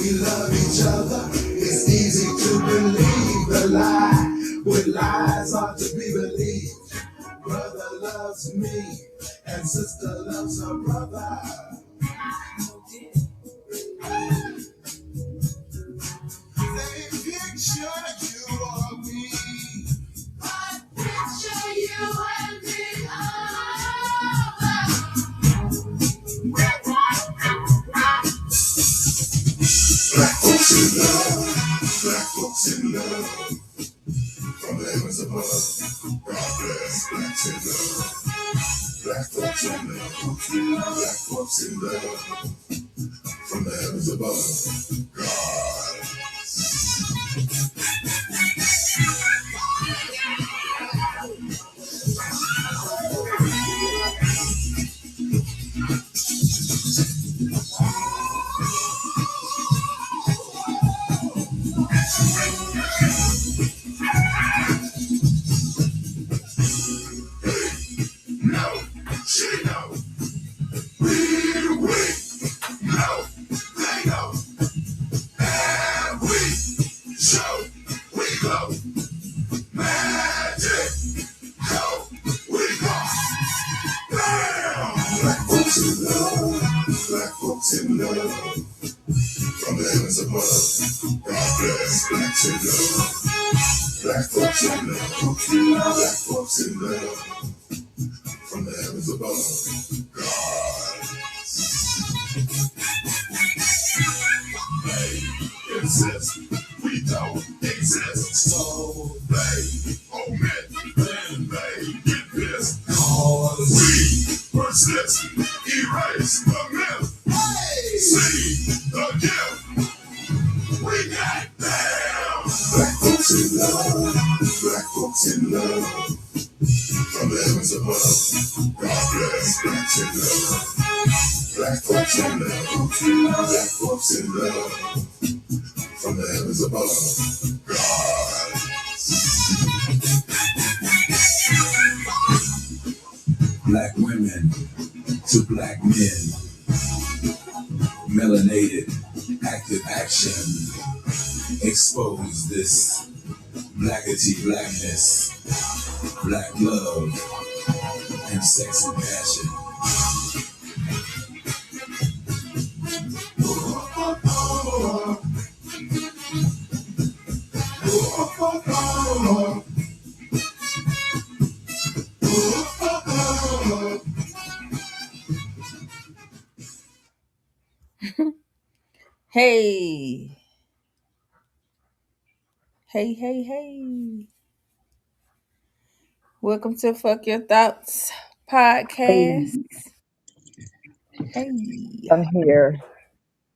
we love each other. It's easy to believe the lie, when lies are to be believed. Brother loves me, and sister loves her brother. They picture you or me. I picture you and me. Black folks in love, black folks in love, from the heavens above. God bless blacks in love, black folks in love, black folks in love, from the heavens above. God. No, she know, we know, they know, and we show, we glow, magic, go, we go, bam! Black folks in love, black folks in love, from the heavens above. God bless blacks in love, black folks in love, black folks in love, from the heavens above. God. They exist, we don't exist. So they omit, then they get pissed. Cause we persist, erase the myth. Hey! See the gift. We got them. Black folks in love, black folks in love, from the heavens above. God bless blacks in love. Black folks in love, black folks in love, from the heavens above. God. Black women to black men, melanated, active action, expose this blackity blackness, black love, and sex and passion. Hey. Hey. Welcome to Fuck Your Thoughts Hey, podcast. Hey. I'm here.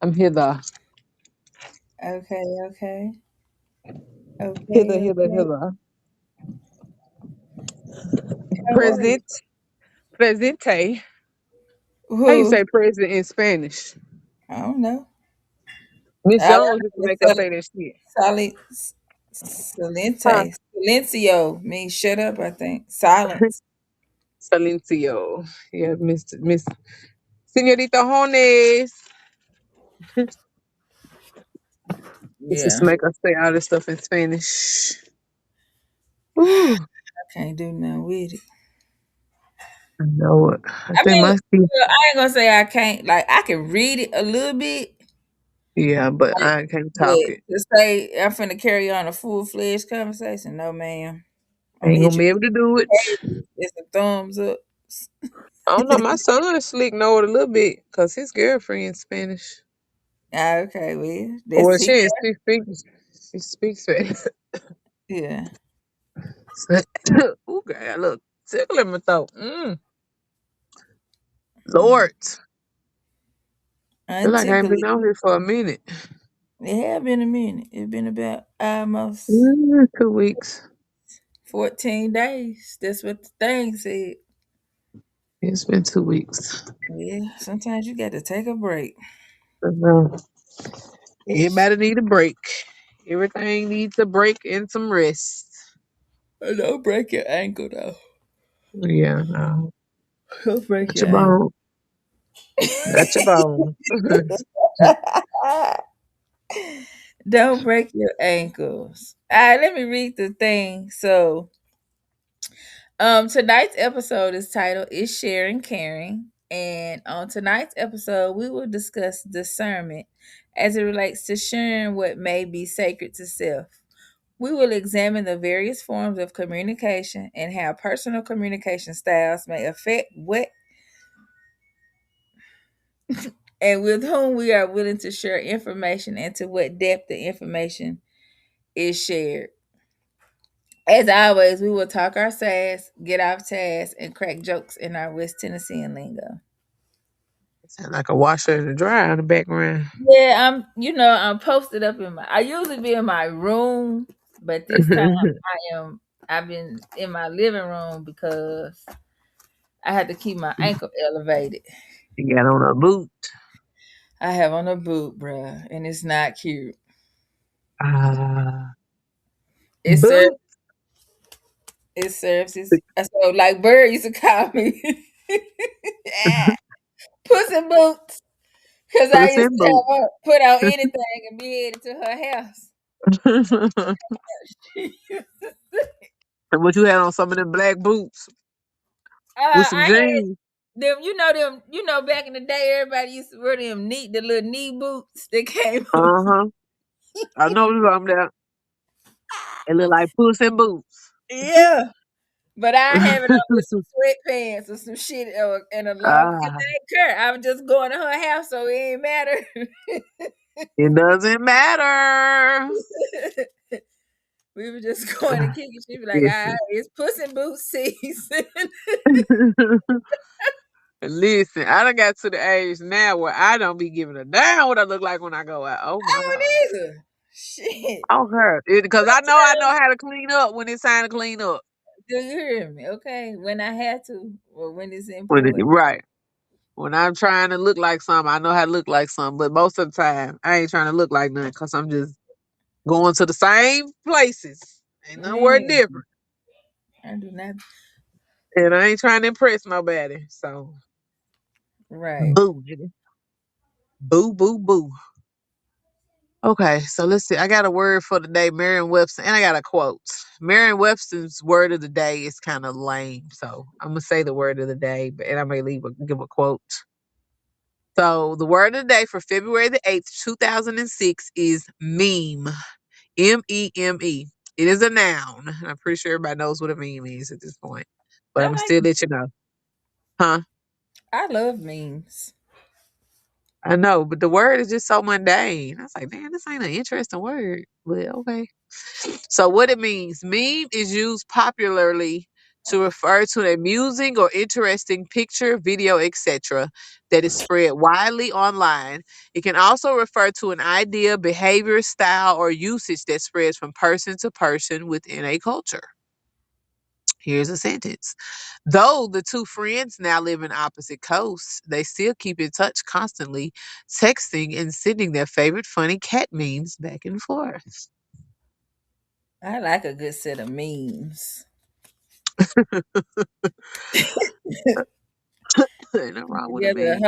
I'm hither. Okay. Hither, Okay. hither, hither. How are you? Present. Presente. How you Who? say present in Spanish? I don't know. Miss All I Jones used to know make us is say that shit. Sali, Huh? Silencio means shut up, I think. Silence. Silencio. Yeah, Miss Senorita Jones. This is Yeah. to make us say all this stuff in Spanish. Ooh, I can't do nothing with it. I know it. I I think mean, my speech. well, I ain't gonna say I can't. Like, I can read it a little bit, Yeah, but like, I can't but talk it. to say I'm finna carry on a full fledged conversation, no, ma'am. I'm gonna Ain't hit gonna you be able with to do it. it's a thumbs up. I don't know. My son slick know it a little bit because his girlfriend Spanish. Ah, okay, well, Well, that's she he. ain't speak Spanish. She speaks Spanish. Yeah, Ooh, girl, look, tickle in my throat. yeah. Lord, feel like I ain't Untickle been it. out here for a minute. It have been a minute. It's been about almost 2 weeks. 14 days. That's what the thing said. It's been 2 weeks. Yeah, sometimes you got to take a break. Uh, Everybody need a break. Everything needs a break and some rest. Don't break your ankle though. Yeah, no. Don't break Got your your ankle. bone. Got your bone. Don't break your ankles. All right, let me read the thing. So, tonight's episode is titled "Is Sharing Caring?" And on tonight's episode, we will discuss discernment as it relates to sharing what may be sacred to self. We will examine the various forms of communication and how personal communication styles may affect what and with whom we are willing to share information and to what depth the information is shared. As always, we will talk our sass, get off task, and crack jokes in our West Tennessean lingo. Sound like a washer and a dryer in the background. Yeah, I'm posted up in my. I usually be in my room, but this time I've been in my living room because I had to keep my ankle elevated. You got on a boot. I have on a boot, bruh, and it's not cute. Ah, It serves. boot. It serves its. So like Bird used to call me, Puss in Boots, because I Puss used in to boot. have her put on anything and be headed to her house. And what you had on some of them black boots with some I had jeans. them. Back in the day, everybody used to wear the little knee boots that came. Uh-huh. I know something that it look like Puss in boots. Yeah, but I have it on with some sweatpants or some shit and a long. Cause Ah, I didn't care. I was just going to her house, so it ain't matter. it doesn't matter. We were just going to kick it. She'd be like, "All right, Listen. it's Puss in Boots season." Listen, I done got to the age now where I don't be giving a damn what I look like when I go out. Oh I my God. don't either. Shit. I don't care. Because I know how to clean up when it's time to clean up. Do you hear me? Okay. When I had to or when it's important. Right. When I'm trying to look like something, I know how to look like something. But most of the time, I ain't trying to look like nothing because I'm just going to the same places. Ain't nowhere Man, different. I do not. And I ain't trying to impress nobody. So, Right. boo, nigga. Boo, boo, boo. Okay, so let's see. I got a word for the day, Merriam-Webster, and I got a quote. Merriam-Webster's word of the day is kind of lame, so I'm gonna say the word of the day, but and I may give a quote. So the word of the day for February the 8th, 2006 is meme. M-E-M-E. It is a noun. I'm pretty sure everybody knows what a meme is at this point, but I I'm gonna like still let you know. Huh? I love memes. I know, but the word is just so mundane. I was like, man, this ain't an interesting word. But okay. So what it means, meme is used popularly to refer to an amusing or interesting picture, video, etc. that is spread widely online. It can also refer to an idea, behavior, style, or usage that spreads from person to person within a culture. Here's a sentence. Though the two friends now live in opposite coasts, they still keep in touch constantly, texting and sending their favorite funny cat memes back and forth. I like a good set of memes. Ain't nothing wrong with a Together meme.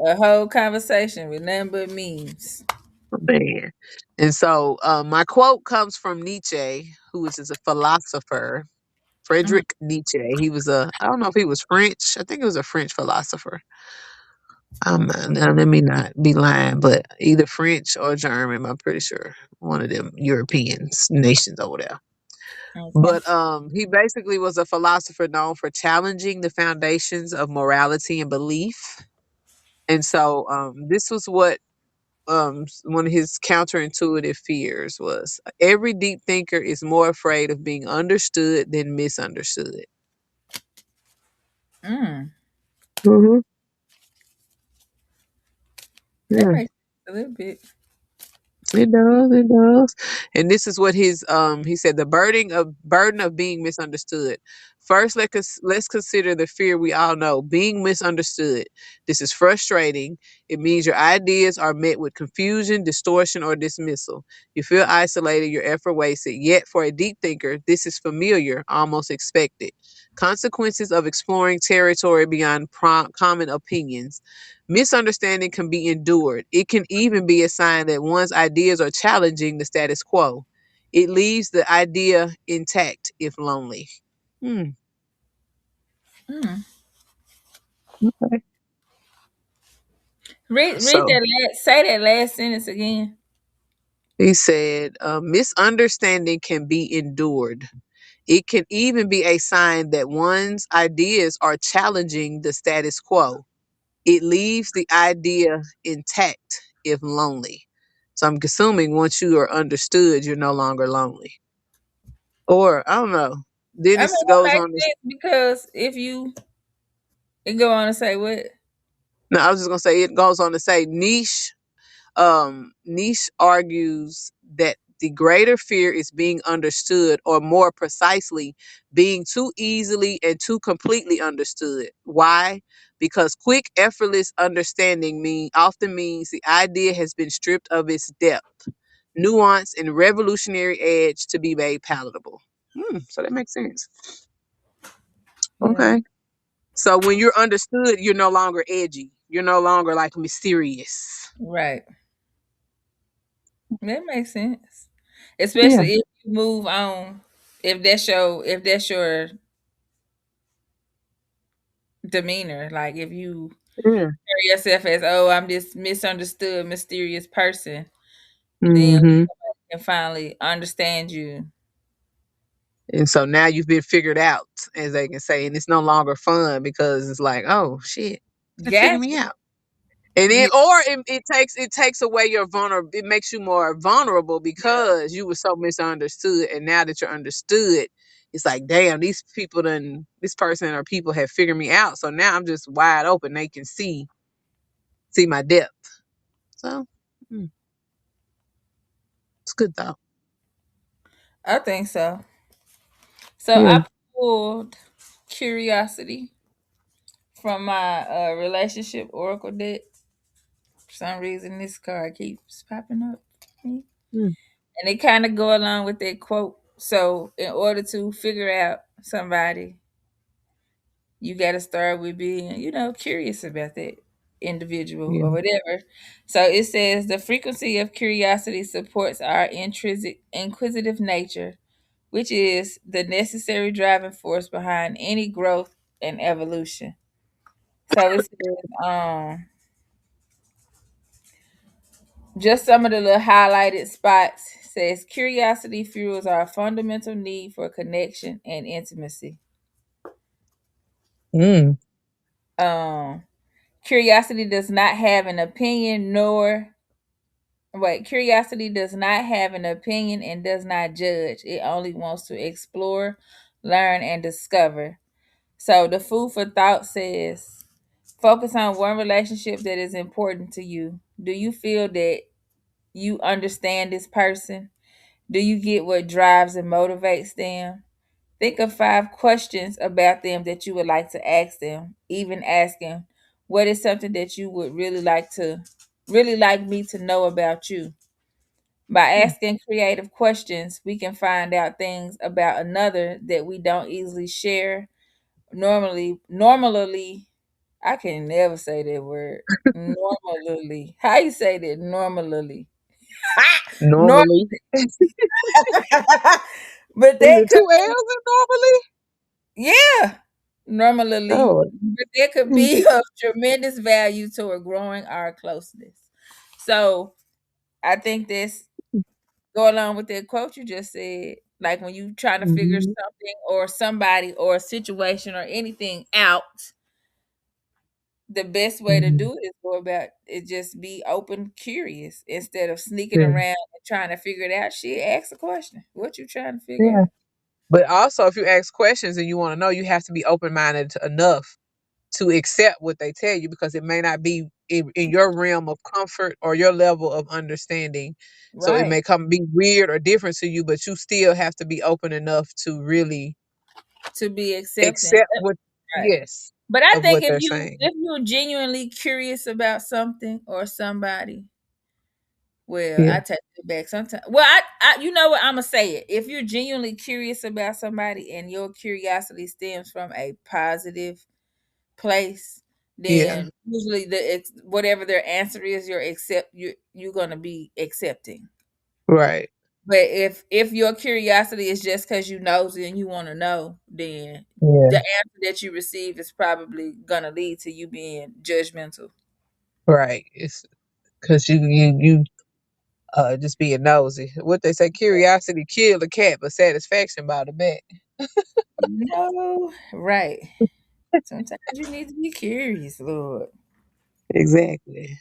a whole conversation with nothing but memes. Man. And so my quote comes from Nietzsche, who is a philosopher. Mhm. Friedrich Nietzsche. He was I don't know if he was French. I think he was a French philosopher. Now let me not be lying, but either French or German, I'm pretty sure. One of them Europeans, nations over there. Okay. But he basically was a philosopher known for challenging the foundations of morality and belief. And so this was what one of his counterintuitive fears was every deep thinker is more afraid of being understood than misunderstood. Mm, Hmm. that Yeah, makes sense a little bit. it does, it does. And this is what his he said the burden of being misunderstood. First, let's consider the fear we all know, being misunderstood. This is frustrating. It means your ideas are met with confusion, distortion, or dismissal. You feel isolated, your effort wasted. Yet for a deep thinker, this is familiar, almost expected. consequences of exploring territory beyond common opinions. Misunderstanding can be endured. It can even be a sign that one's ideas are challenging the status quo. It leaves the idea intact if lonely. Hmm. Hmm. Okay. Read So that say that last sentence again. he said, misunderstanding can be endured. It can even be a sign that one's ideas are challenging the status quo. It leaves the idea intact if lonely. So I'm assuming once you are understood, you're no longer lonely. Or I don't know. Then I it mean, that goes makes on this. sense because if you it go on to say what? No, I was just gonna say it goes on to say niche argues that the greater fear is being understood, or more precisely, being too easily and too completely understood. Why? Because quick, effortless understanding often means the idea has been stripped of its depth, nuance, and revolutionary edge to be made palatable. So that makes sense. Yeah, Okay. So when you're understood, you're no longer edgy. You're no longer like mysterious. right. That makes sense. Yeah. Especially if you move on, if that's your demeanor, like if you Yeah. carry yourself as, oh, I'm this misunderstood, mysterious person, then Hmm. somebody can finally understand you. And so now you've been figured out, as they can say, and it's no longer fun because it's like, oh shit, they figure me Gotcha. out. And Yeah, then, or it takes away your vulnerable. It makes you more vulnerable because you were so misunderstood, and now that you're understood, it's like, damn, this person or people have figured me out. So now I'm just wide open. They can see my depth. So mm, it's good though. I think so. So Yeah. I pulled curiosity from my relationship oracle deck. For some reason, this card keeps popping up. And Mm, it kind of go along with that quote. So, in order to figure out somebody, you got to start with being, curious about that individual yeah. or whatever. So it says the frequency of curiosity supports our intrinsic inquisitive nature, which is the necessary driving force behind any growth and evolution. So it says, just some of the little highlighted spots says curiosity fuels our fundamental need for connection and intimacy. Mm, Um, curiosity does not have an opinion curiosity does not have an opinion and does not judge. It only wants to explore, learn, and discover. So the food for thought says focus on one relationship that is important to you. Do you feel that you understand this person? Do you get what drives and motivates them? Think of 5 questions about them that you would like to ask them, even asking, what is something that you would really like me to know about you? By mm. asking creative questions, we can find out things about another that we don't easily share. Normally, I can never say that word. Normally. How you say that? Normally. Norm Normally, is but that it could two L's in normally? yeah. Normally. Oh, But that could mm, be of tremendous value toward growing our closeness. So I think this go along with that quote you just said. Like when you trying to figure mhm, something or somebody or a situation or anything out, the best way to mhm. do it is go about it just be open, curious instead of sneaking Yeah, around and trying to figure it out. Shit, ask a question. What you trying to figure yeah. out? But also, if you ask questions and you want to know, you have to be open minded enough to accept what they tell you because it may not be in your realm of comfort or your level of understanding. So it Right. may be weird or different to you, but you still have to be open enough to really To be accepting. accept what, Right. yes, But I of think what if they're you saying. if you're genuinely curious about something or somebody, Well, Yeah. I take it back. Sometimes, well, you know what? I'm gonna say it. If you're genuinely curious about somebody and your curiosity stems from a positive place, Yeah. then usually whatever their answer is, you're gonna be accepting. Right. But if your curiosity is just because you nosy and you want to know, then the Yeah. answer that you receive is probably gonna lead to you being judgmental. Right. It's because you just being nosy. What they say, curiosity killed the cat, but satisfaction brought it back. No, right. Sometimes you need to be curious, Lord. Exactly.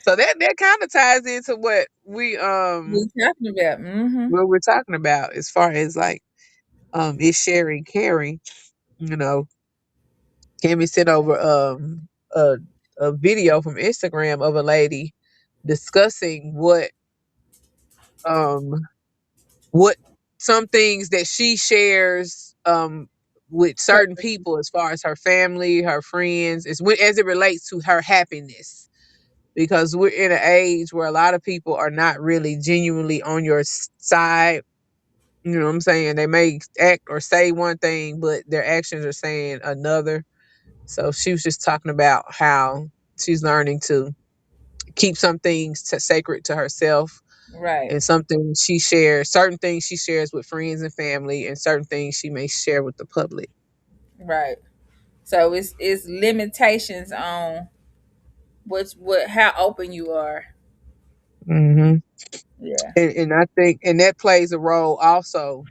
So that kind of ties into We talking about. Mm-hmm. what we're talking about as far as like is sharing caring. You know, Kimmy sent over a video from Instagram of a lady discussing um what some things that she shares with certain people as far as her family, her friends, as it relates to her happiness. Because we're in an age where a lot of people are not really genuinely on your side. You know what I'm saying? They may act or say one thing, but their actions are saying another. So she was just talking about how she's learning to keep some things sacred to herself, Right, and something she shares, certain things she shares with friends and family, and certain things she may share with the public. right. So it's limitations on what how open you are. Hmm. Yeah. And I think, and that plays a role also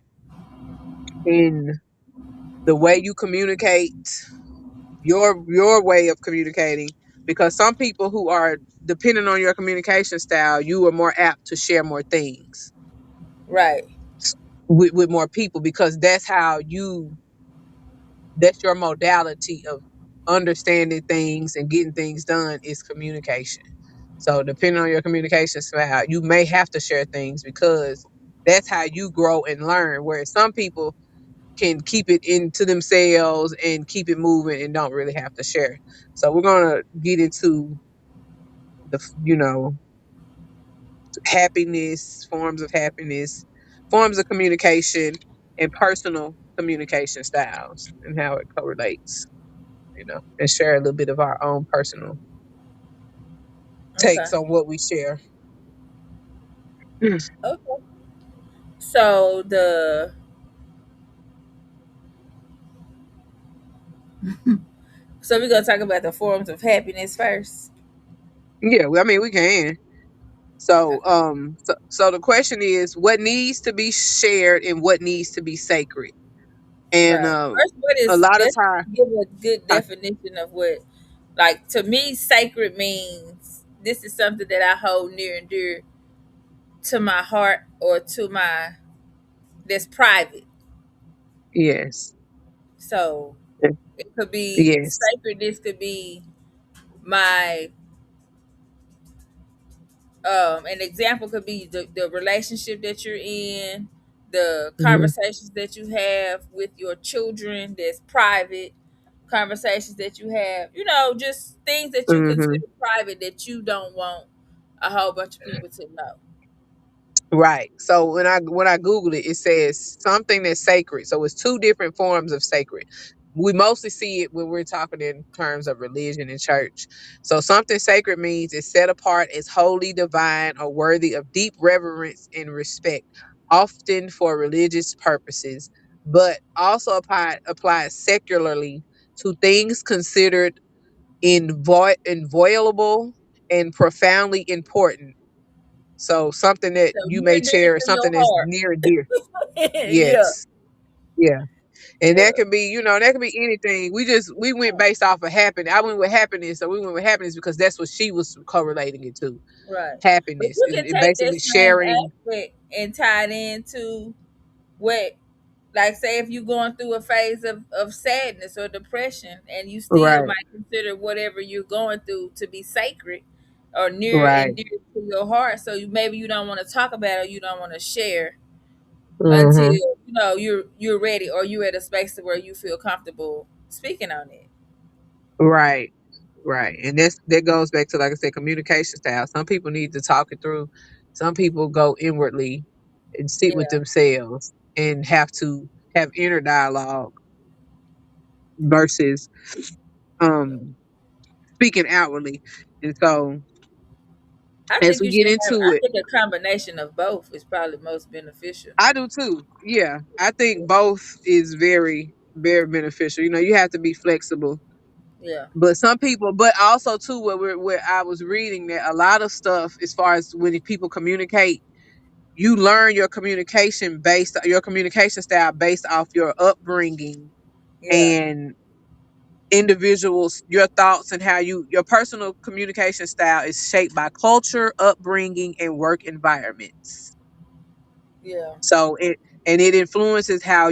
in the way you communicate, your way of communicating, because some people who are depending on your communication style, you are more apt to share more things Right, with more people, because that's your modality of understanding things and getting things done is communication. So depending on your communication style, you may have to share things because that's how you grow and learn. Whereas some people can keep it into themselves and keep it moving and don't really have to share. So we're gonna get into the happiness, forms of communication, and personal communication styles and how it correlates. And share a little bit of our own personal okay, takes on what we share. Mm. okay. So we're gonna talk about the forms of happiness first. Yeah, I mean, we can. So, Okay. so the question is, what needs to be shared and what needs to be sacred? And Right. First, what a is lot of let's time, give a good uh, definition of what, like, to me, sacred means this is something that I hold near and dear to my heart, or to my that's private. yes, So it could be yes, sacred. This could be my an example could be the relationship that you're in, the hmm, conversations that you have with your children that's private, conversations that you have, just things that you hmm. consider private that you don't want a whole bunch of people to know. Right. So when I Googled it, it says something that's sacred. So it's two different forms of sacred. We mostly see it when we're talking in terms of religion and church. So something sacred means it's set apart as holy, divine, or worthy of deep reverence and respect, often for religious purposes, but also applies secularly to things considered inviolable and profoundly important. So something that So you near may and dear share, to something your that's heart. near and dear. Yeah, Yes. Yeah. And yeah, that can be anything. We went based off of happiness. I went with happiness. So we went with happiness because that's what she was correlating it to. right. But Happiness. you can It take that basically same sharing. aspect and tie it into what, like, say if you're going through a phase of sadness or depression, and you still Right. might consider whatever you're going through to be sacred or near Right. and dear to your heart, so maybe you don't want to talk about it, or you don't want to share until Hmm. you're ready, or you're at a space to where you feel comfortable speaking on it. Right. Right. And that goes back to, like I said, communication style. Some people need to talk it through. Some people go inwardly and sit with Yeah, themselves and have to have inner dialogue versus um speaking outwardly. And so I as think we you get should have. into I it, think a combination of both is probably most beneficial. I do too. Yeah. I think both is very, very beneficial. You have to be flexible. Yeah, But some people, but also too, where I was reading that a lot of stuff, as far as when people communicate, you learn your communication style based off your upbringing yeah, and individuals, your thoughts and how your personal communication style is shaped by culture, upbringing, and work environments. yeah. So it influences how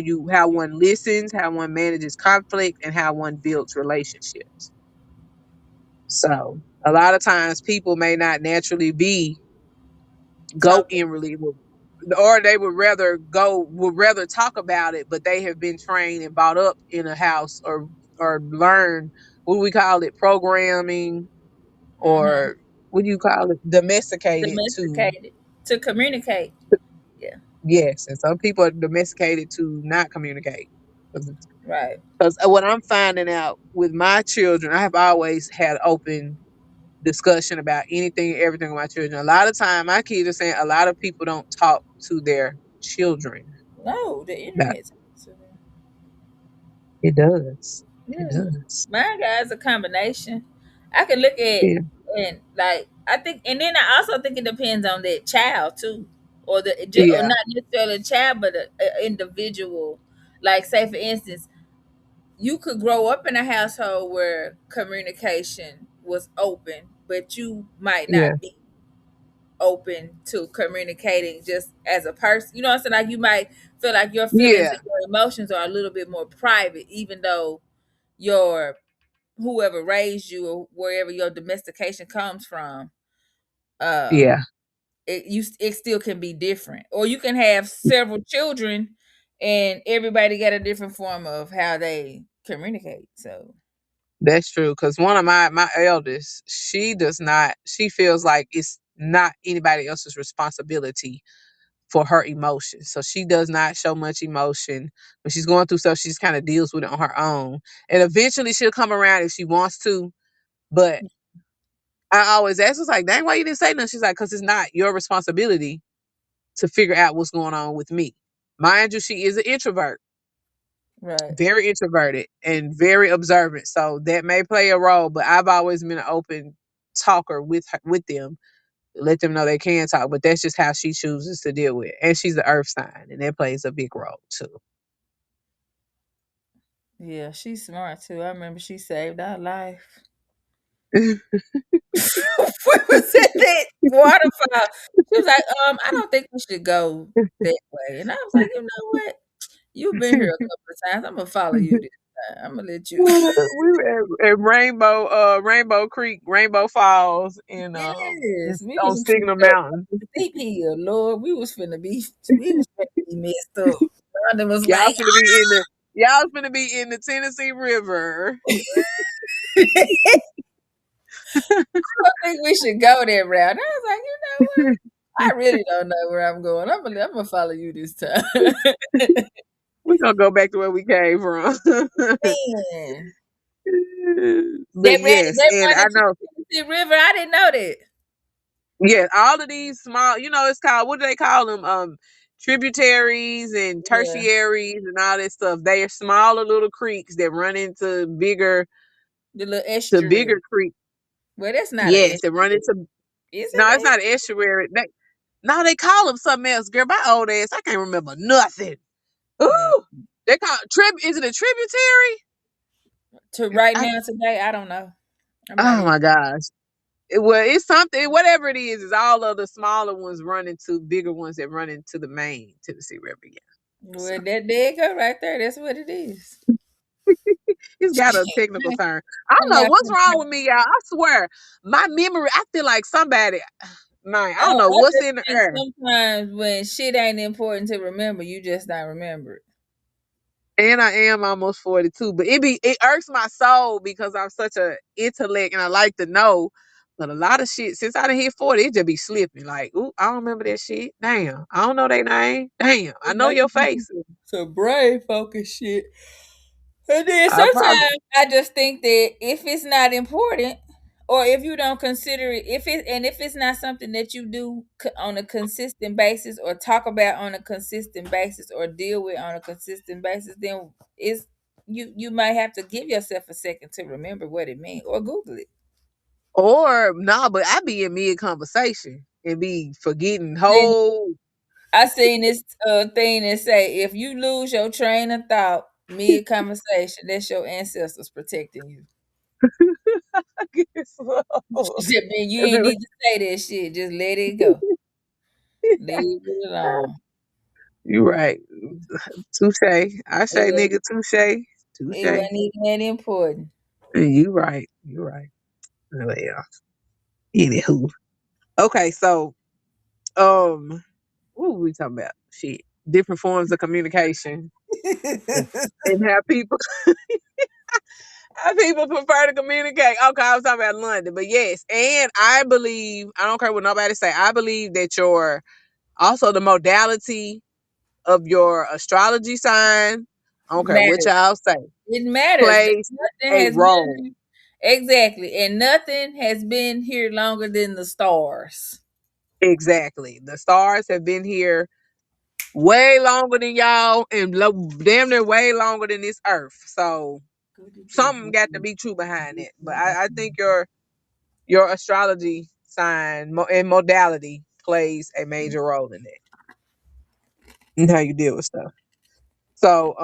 one listens, how one manages conflict, and how one builds relationships. So a lot of times people may not naturally be go Talk. inwardly, or they would rather talk about it, but they have been trained and brought up in a house, or learn, what do we call it, programming, Mm-hmm. or what do you call it, domesticated to. Domesticated to communicate. Yeah, Yes, and some people are domesticated to not communicate. right. Because what I'm finding out with my children, I have always had open discussion about anything and everything with my children. A lot of time, my kids are saying a lot of people don't talk to their children No, the about internet. it. Does. It Yeah, does. my guy's a combination. I can look at Yeah. and like I think, and then I also think it depends on that child too, or or Yeah. not necessarily a child, but a individual. Like, say for instance, you could grow up in a household where communication was open, but you might Yeah. not be open to communicating just as a person. You know what I'm saying? Like, you might feel like your feelings Yeah. and your emotions are a little bit more private, even though your whoever raised you or wherever your domestication comes from, um, Yeah. it still can be different. Or you can have several children and everybody got a different form of how they communicate. So That's true. Because one of my eldest, she does not. She feels like it's not anybody else's responsibility for her emotions. So she does not show much emotion. When she's going through stuff, she just kind of deals with it on her own. And eventually she'll come around if she wants to. But I always ask her, like, dang, why you didn't say nothing? She's like, because it's not your responsibility to figure out what's going on with me. Mind you, she is an introvert, right. very introverted and very observant. So that may play a role, but I've always been an open talker with them, let them know they can talk, but that's just how she chooses to deal with it. And she's the earth sign, and that plays a big role too. Yeah, she's smart too. I remember she saved our life. We was at that waterfall. She was like, I don't think we should go that way. And I was like, you know what? You've been here a couple of times. I'm gonna follow you this time. I'm gonna let you. We were at Rainbow Creek, Rainbow Falls, in Yes, we on was finna Signal go up Mountain. the steep hill, Lord. We was finna be messed up. Rhonda was Y'all like, finna be in the y'all finna be in the Tennessee River. I don't think we should go that route. And I was like, you know what? I really don't know where I'm going. I'm gonna follow you this time. We're gonna go back to where we came from. Man, But yes, that and run I into know, the Tennessee River. I didn't know that. yeah, all of these small, it's called, what do they call them? Tributaries and Yeah, tertiaries and all that stuff. They are smaller little creeks that run into the little bigger estuary. creeks. Well, that's not an Yes, estuary. they run into. Is No, it's it not an estuary. No, they call them something else. Girl, my old ass, I can't remember nothing. an estuary? Ooh, they call Is it a tributary? To right I, now today, I don't know. I'm not oh even. my gosh. Well, it's something. Whatever it is all of the smaller ones run into bigger ones that run into the main Tennessee River. Yeah. So Well, there you go, right there. That's what it is. it's got a technical term. I I'm don't know not what's wrong finna. with me, y'all. I swear, my memory. I feel like somebody. Man, I don't know I what's just in the think air. sometimes when shit ain't important to remember, you just not remember it. And I am almost 42, but it irks my soul because I'm such a intellect and I like to know. But a lot of shit since I done hit 40, it just be slipping. Like, ooh, I don't remember that shit. Damn, I don't know their name. Damn, I know your face. Some brain focus shit. And then I probably sometimes I just think that if it's not important, or if you don't consider it, if it's not something that you do on a consistent basis, or talk about on a consistent basis, or deal with on a consistent basis, then it's you might have to give yourself a second to remember what it means, or Google it. or nah, but I be in mid conversation and be forgetting Then whole. I seen this thing that say if you lose your train of thought mid conversation, that's your ancestors protecting you. That mean you ain't need to say that shit. Just let it go. Leave it alone. You right. Touche. I It say wasn't, nigga touche. it Touche. wasn't even that important. You right. You right. Well, anywho. Okay, so what were we talking about? Shit. Different forms of communication and how people prefer to communicate. Okay, I was talking about London, but yes, and I believe I don't care what nobody say. I believe that your also the modality of your astrology sign. I don't care what Matters. y'all say. It matters. Plays Nothing a has role. been exactly, and nothing has been here longer than the stars. Exactly. The stars have been here way longer than y'all and damn near way longer than this earth. So something got to be true behind it. But I think your astrology sign and modality plays a major role in it and how you deal with stuff. So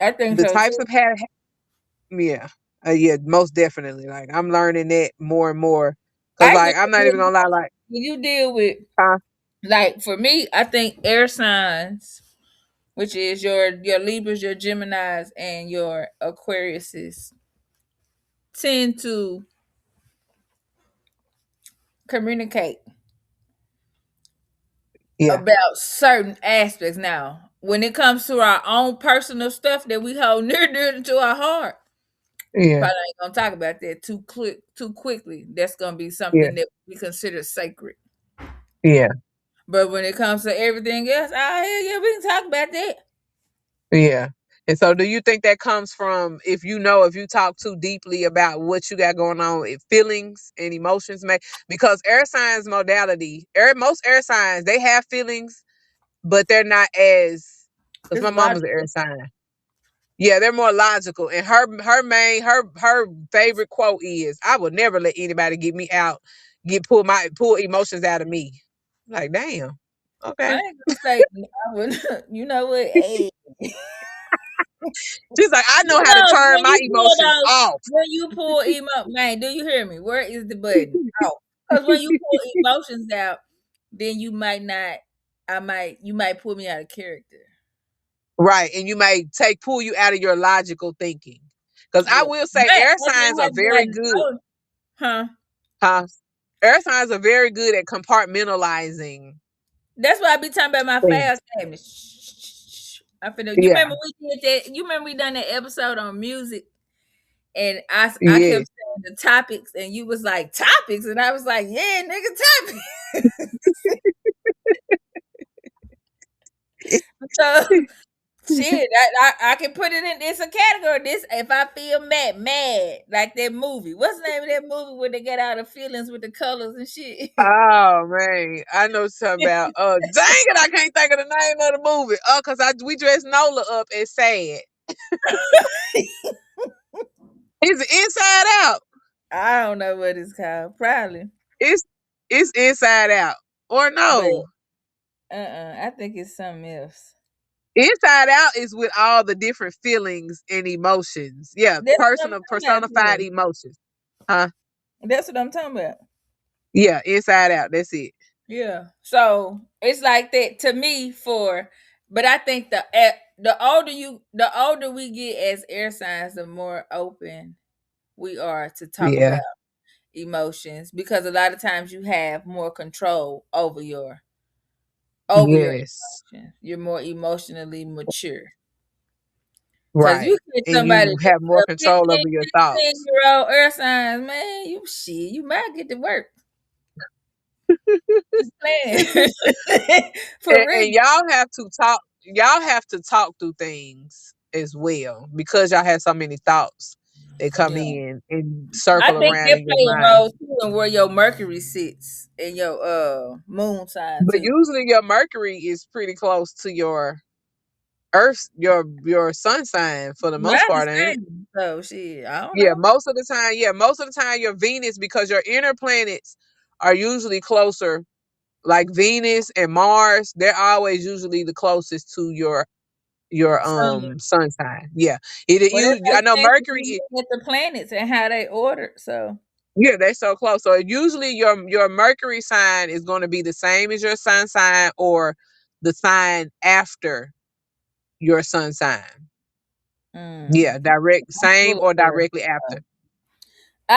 I think the so types too. of yeah. Yeah, most definitely. Like I'm learning that more and more. Cause I like think I'm not even gonna lie, like when you deal with, huh? like, for me, I think air signs, which is your Libras, your Geminis, and your Aquariuses, tend to communicate Yeah, about certain aspects. Now, when it comes to our own personal stuff that we hold near dear to our heart, yeah, probably ain't gonna talk about that too quickly. That's gonna be yeah, something that we consider sacred. yeah, But when it comes to everything else, yeah, we can talk about that. yeah. And so do you think that comes from if you talk too deeply about what you got going on, feelings and emotions may because air signs modality, most air signs, they have feelings, but they're not as because It's my mom was an logical. air sign. Yeah, they're more logical. And her favorite quote is, "I would never let anybody get me out, pull emotions out of me." Like, damn. I Okay. ain't gonna say I would. You know what? Hey, She's like, I know how to because turn my emotions off. when you pull man, do you hear me? Where is the button? Oh, because when you pull emotions out, then you might not. You might pull me out of character. Right. And you may pull you out of your logical thinking. Because I Yeah, will say but air one thing signs I are have very gotten, good. huh? Huh? Air signs are very good at compartmentalizing That's why I be talking about my things. fast cabinet. Shh. I finna. You Yeah. remember we did that? You remember we done that episode on music, and I kept Yes. saying the topics, and you was like topics, and I was like, yeah, nigga, topics. So shit, I can put it in. It's a category. This if I feel mad, like that movie. What's the name of that movie where they get out of feelings with the colors and shit? Oh man, I know something about. Dang it, I can't think of the name of the movie. Cause we dressed Nola up as sad. Is it Inside Out? I don't know what it's called. Probably, It's it's Inside Out. Or but no, I think it's something else. Inside Out is with all the different feelings and emotions. Yeah, That's what I'm personal talking about. personified emotions. Huh? That's what I'm talking about. Yeah, Inside Out. That's it. Yeah. So it's like that to me but I think the older we get as air signs, the more open we are to talk Yeah. about emotions, because a lot of times you have more control over your Yes. emotions. You're more emotionally mature. Cause Right. you get And somebody you have more a control 15, over your 16 thoughts. year old earth signs, man, you shit, you might get to work. Just playing. For real. And y'all have to talk through things as well because y'all have so many thoughts that come Yeah. in and I circle think around that in your play a mind. role too in where your Mercury sits in your moon sign But too. usually your Mercury is pretty close to your Earth, your sun sign for the most Mine the part, ain't it? same. So shit, I don't Yeah, know. most of the time your Venus, because your inner planets are usually closer, like Venus and Mars, they're always usually the closest to your Sun. sun sign. Yeah. It Well, that you I makes know sense if Mercury you look at the planets and how they ordered. So yeah, they're so close. So usually your Mercury sign is going to be the same as your sun sign or the sign after your sun sign. mm, Yeah, direct I'm same full or of directly after.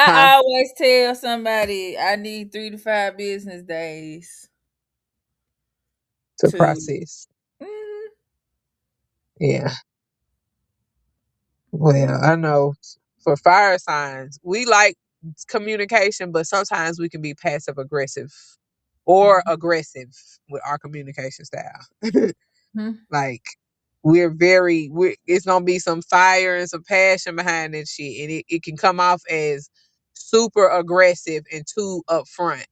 Huh? I always tell somebody I need 3 to 5 business days To to. process. Mm, Yeah. Well, I know for fire signs, we like communication, but sometimes we can be passive aggressive or mm, aggressive with our communication style. mm. Like it's gonna be some fire and some passion behind that shit. And it can come off as super aggressive and too upfront.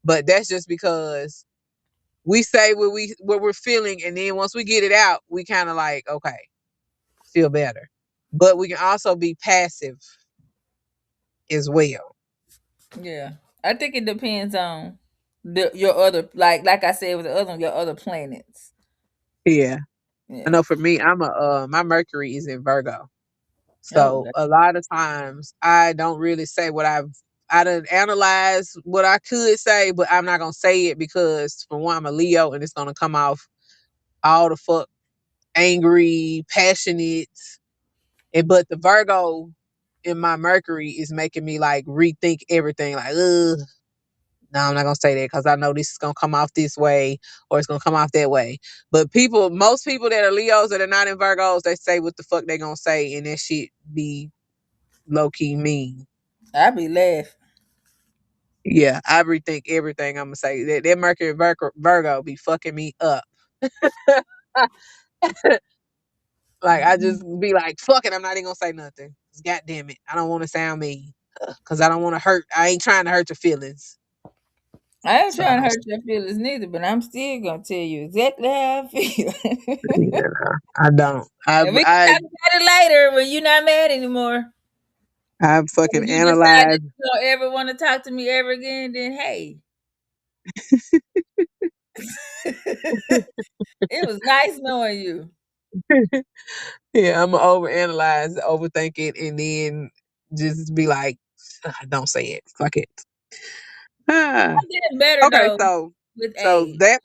But that's just because we say what we're feeling and then once we get it out, we kinda like, okay, feel better. But we can also be passive as well. Yeah, I think it depends on your other like I said with the other your other planets. Yeah. I Yeah. know for me, my Mercury is in Virgo. Oh, So a lot of times I don't really say I done analyze what I could say, but I'm not gonna say it because for one, I'm a Leo and it's gonna come off all the fuck angry, passionate. But the Virgo in my Mercury is making me like rethink everything. Like, ugh, no, I'm not gonna say that because I know this is gonna come off this way or it's gonna come off that way. But most people that are Leos that are not in Virgos, they say what the fuck they gonna say, and that shit be low key mean. I be laughing. Yeah, I rethink everything I'm gonna say. That Mercury Virgo be fucking me up. Like I Mm-mm. just be like, fuck it, I'm not even gonna say nothing. 'Cause God damn it, I don't want to sound mean. Cause I don't want to hurt. I ain't trying to hurt your feelings, I ain't so I trying to don't. hurt your feelings neither, but I'm still gonna tell you exactly how I feel. Yeah, I don't. And we can talk about it later when you're not mad anymore. I've If fucking you decide that analyzed. you don't ever want to talk to me ever again, then hey, it was nice knowing you. Yeah, I'm gonna overanalyze, overthink it, and then just be like, don't say it. Fuck it. Ah. I'm getting better Okay, though with so age. that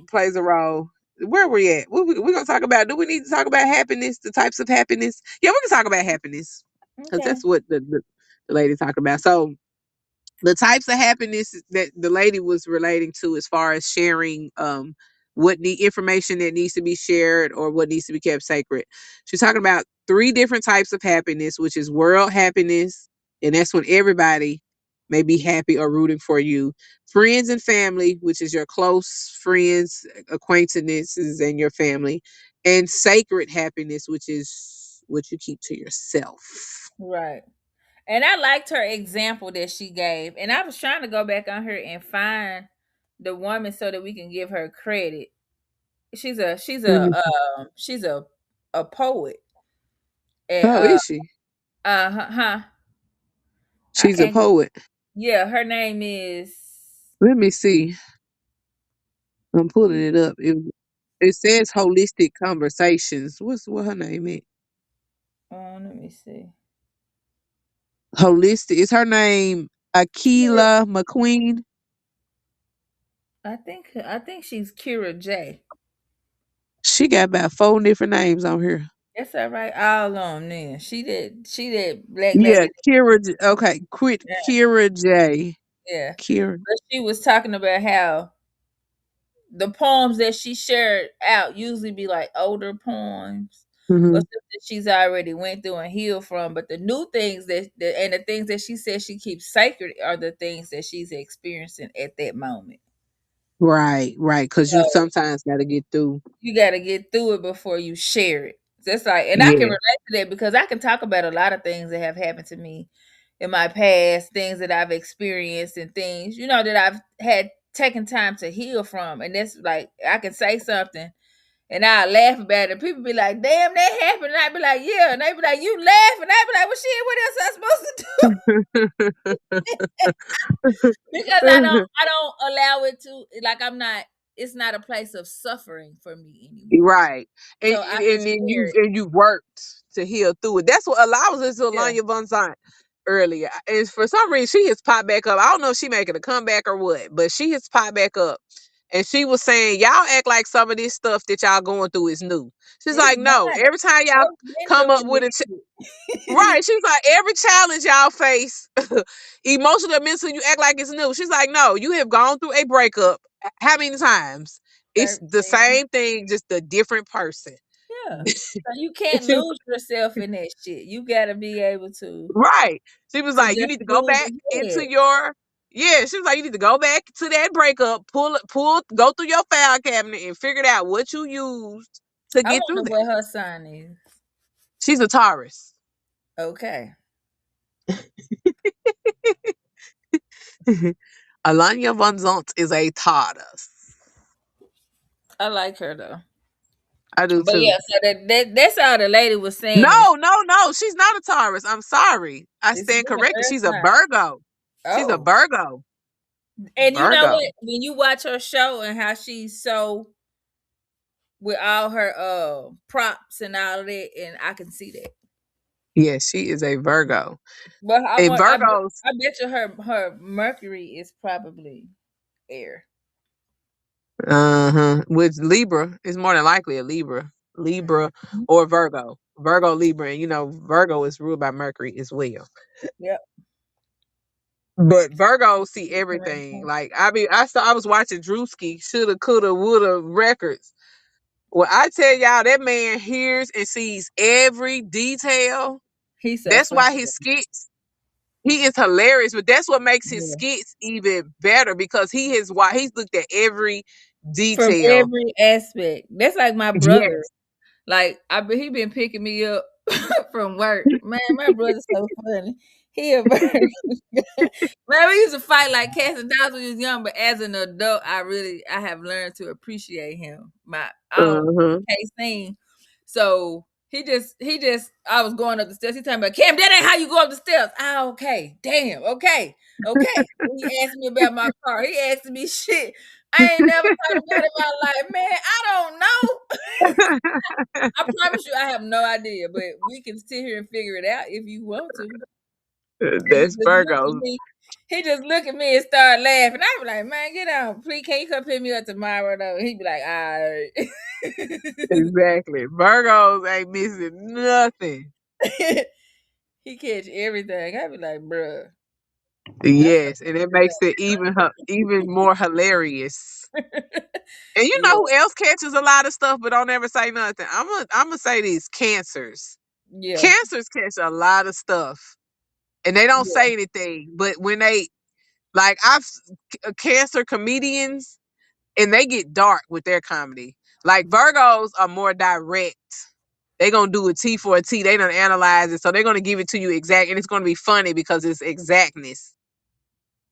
plays a role. Where we at? We gonna talk about? Do we need to talk about happiness? The types of happiness? Yeah, we can talk about happiness because Okay. that's what the lady talked about. So the types of happiness that the lady was relating to as far as sharing what the information that needs to be shared or what needs to be kept sacred. She's talking about three different types of happiness, which is world happiness, and that's when everybody may be happy or rooting for you. Friends and family, which is your close friends, acquaintances, and your family. And sacred happiness, which is what you keep to yourself. Right. And I liked her example that she gave. And I was trying to go back on her and find the woman so that we can give her credit. Let me see. She's a poet. And Oh, is she? huh. I She's a can't. poet. Yeah, her name is. Let me see. I'm pulling it up. It says holistic conversations. What her name is? Let me see. Holistic. Is her name Kira, Akila McQueen? I think she's Kira J. She got about four different names on here. That's all right. All on then. She that black Yeah, lady. Okay, quit Yeah, Kira J. yeah. Kira. But she was talking about how the poems that she shared out usually be like older poems. or Hmm. stuff that she's already went through and healed from. But the new things and the things that she says she keeps sacred are the things that she's experiencing at that moment. Right, right. Because you So sometimes got to get through. you got to get through it before you share it. That's like, and I can Yeah. relate to that because I can talk about a lot of things that have happened to me in my past, things that I've experienced, and things that I've had taken time to heal from. And that's like I can say something and I laugh about it. People be like, "Damn, that happened." And I be like, "Yeah." And they be like, "You laugh?" And I be like, "Well, shit, what else I supposed to do?" Because I don't allow it to like I'm not. It's not a place of suffering for me anymore. Right. And So I can and then share it. you worked to heal through it. That's what allows us to Yeah. Alanya Von Zant earlier. And for some reason she has popped back up. I don't know if she making a comeback or what, but she has popped back up. And she was saying, y'all act like some of this stuff that y'all going through is new. She's It's like, no, not. every time y'all They've been come up doing with this right. She's like, every challenge y'all face, emotionally or mentally, you act like it's new. She's like, no, you have gone through a breakup. How many times? It's the 13. same thing, just a different person. Yeah. So you can't She- lose yourself in that shit. You gotta be able to right. She was like, you just need to go move back ahead. into your yeah. She was like, you need to go back to that breakup, go through your file cabinet and figure out what you used to I get through wonder that. what her sign is. She's a Taurus. Okay. Alanya Von Zont is a Taurus. I like her though. I do But yeah, too. so that's all the lady was saying is No, no, no. She's not a Taurus. I'm sorry. I it's stand been an corrected. earth She's a sign. Virgo. She's a Oh. Virgo. And you know Virgo. what? When you watch her show and how she's so with all her props and all of that, and I can see that. Yes, she is a Virgo. But And Virgos, I bet you her Mercury is probably air. uh-huh. With Libra, it's more than likely a Libra. Libra Mhm. or Virgo. Virgo, Libra, and Virgo is ruled by Mercury as well. Yep. But Virgos see everything. Like I was watching Drewski, shoulda, coulda, woulda records. Well, I tell y'all that man hears and sees every detail. He's so That's funny. why his skits, he is hilarious, but that's what makes his Yeah. skits even better because he's looked at every From detail. every aspect. That's like my brother. Yes. Like he been picking me up from work. Man, my brother's so funny. He a very man, we used to fight like cats and dogs when we was young, but as an adult, I have learned to appreciate him. Uh-huh. Can't sing. So he just I was going up the steps. He talking about Cam, that ain't how you go up the steps. Ah, okay. Damn, okay. Okay. Then he asked me about my car. He asked me shit. I ain't never thought about it in my life. Man, I don't know. I promise you, I have no idea, but we can sit here and figure it out if you want to. And That's Virgos. he just look at me and start laughing. I be like, man, get out. Please, can you come pick me up tomorrow though? He be like, all right. Exactly. Virgos ain't missing nothing. He catch everything. I be like, bruh, that's Yes, and it makes it even more hilarious. And you know yeah, who else catches a lot of stuff but don't ever say nothing? I'm gonna say these cancers. yeah, Cancers catch a lot of stuff and they don't yeah. say anything. But when they like cancer comedians and they get dark with their comedy. Like Virgos are more direct. They gonna do a T for a T. They don't analyze it, so they're gonna give it to you exact, and it's gonna be funny because it's exactness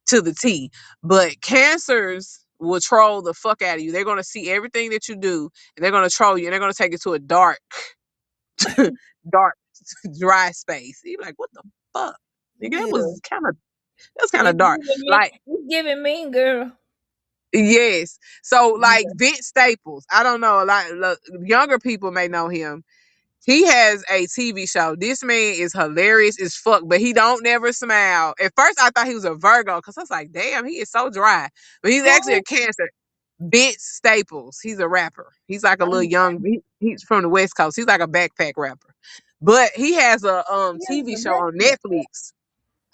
to the T. But cancers will troll the fuck out of you. They're gonna see everything that you do, and they're gonna troll you, and they're gonna take it to a dark, dry space. You're like, what the fuck? Nigga, Yeah. that's kind of dark. Like, It's giving mean girl. yes. So like Yeah. Vince Staples, I don't know, a lot younger people may know him. He has a TV show. This man is hilarious as fuck, but he don't never smile. At first, I thought he was a Virgo because I was like, damn, he is so dry. But he's actually a Who? Cancer. Vince Staples. He's a rapper. He's like a little I'm young. He's from the West Coast. He's like a backpack rapper. But he has a Yes, TV a show on backpack. Netflix.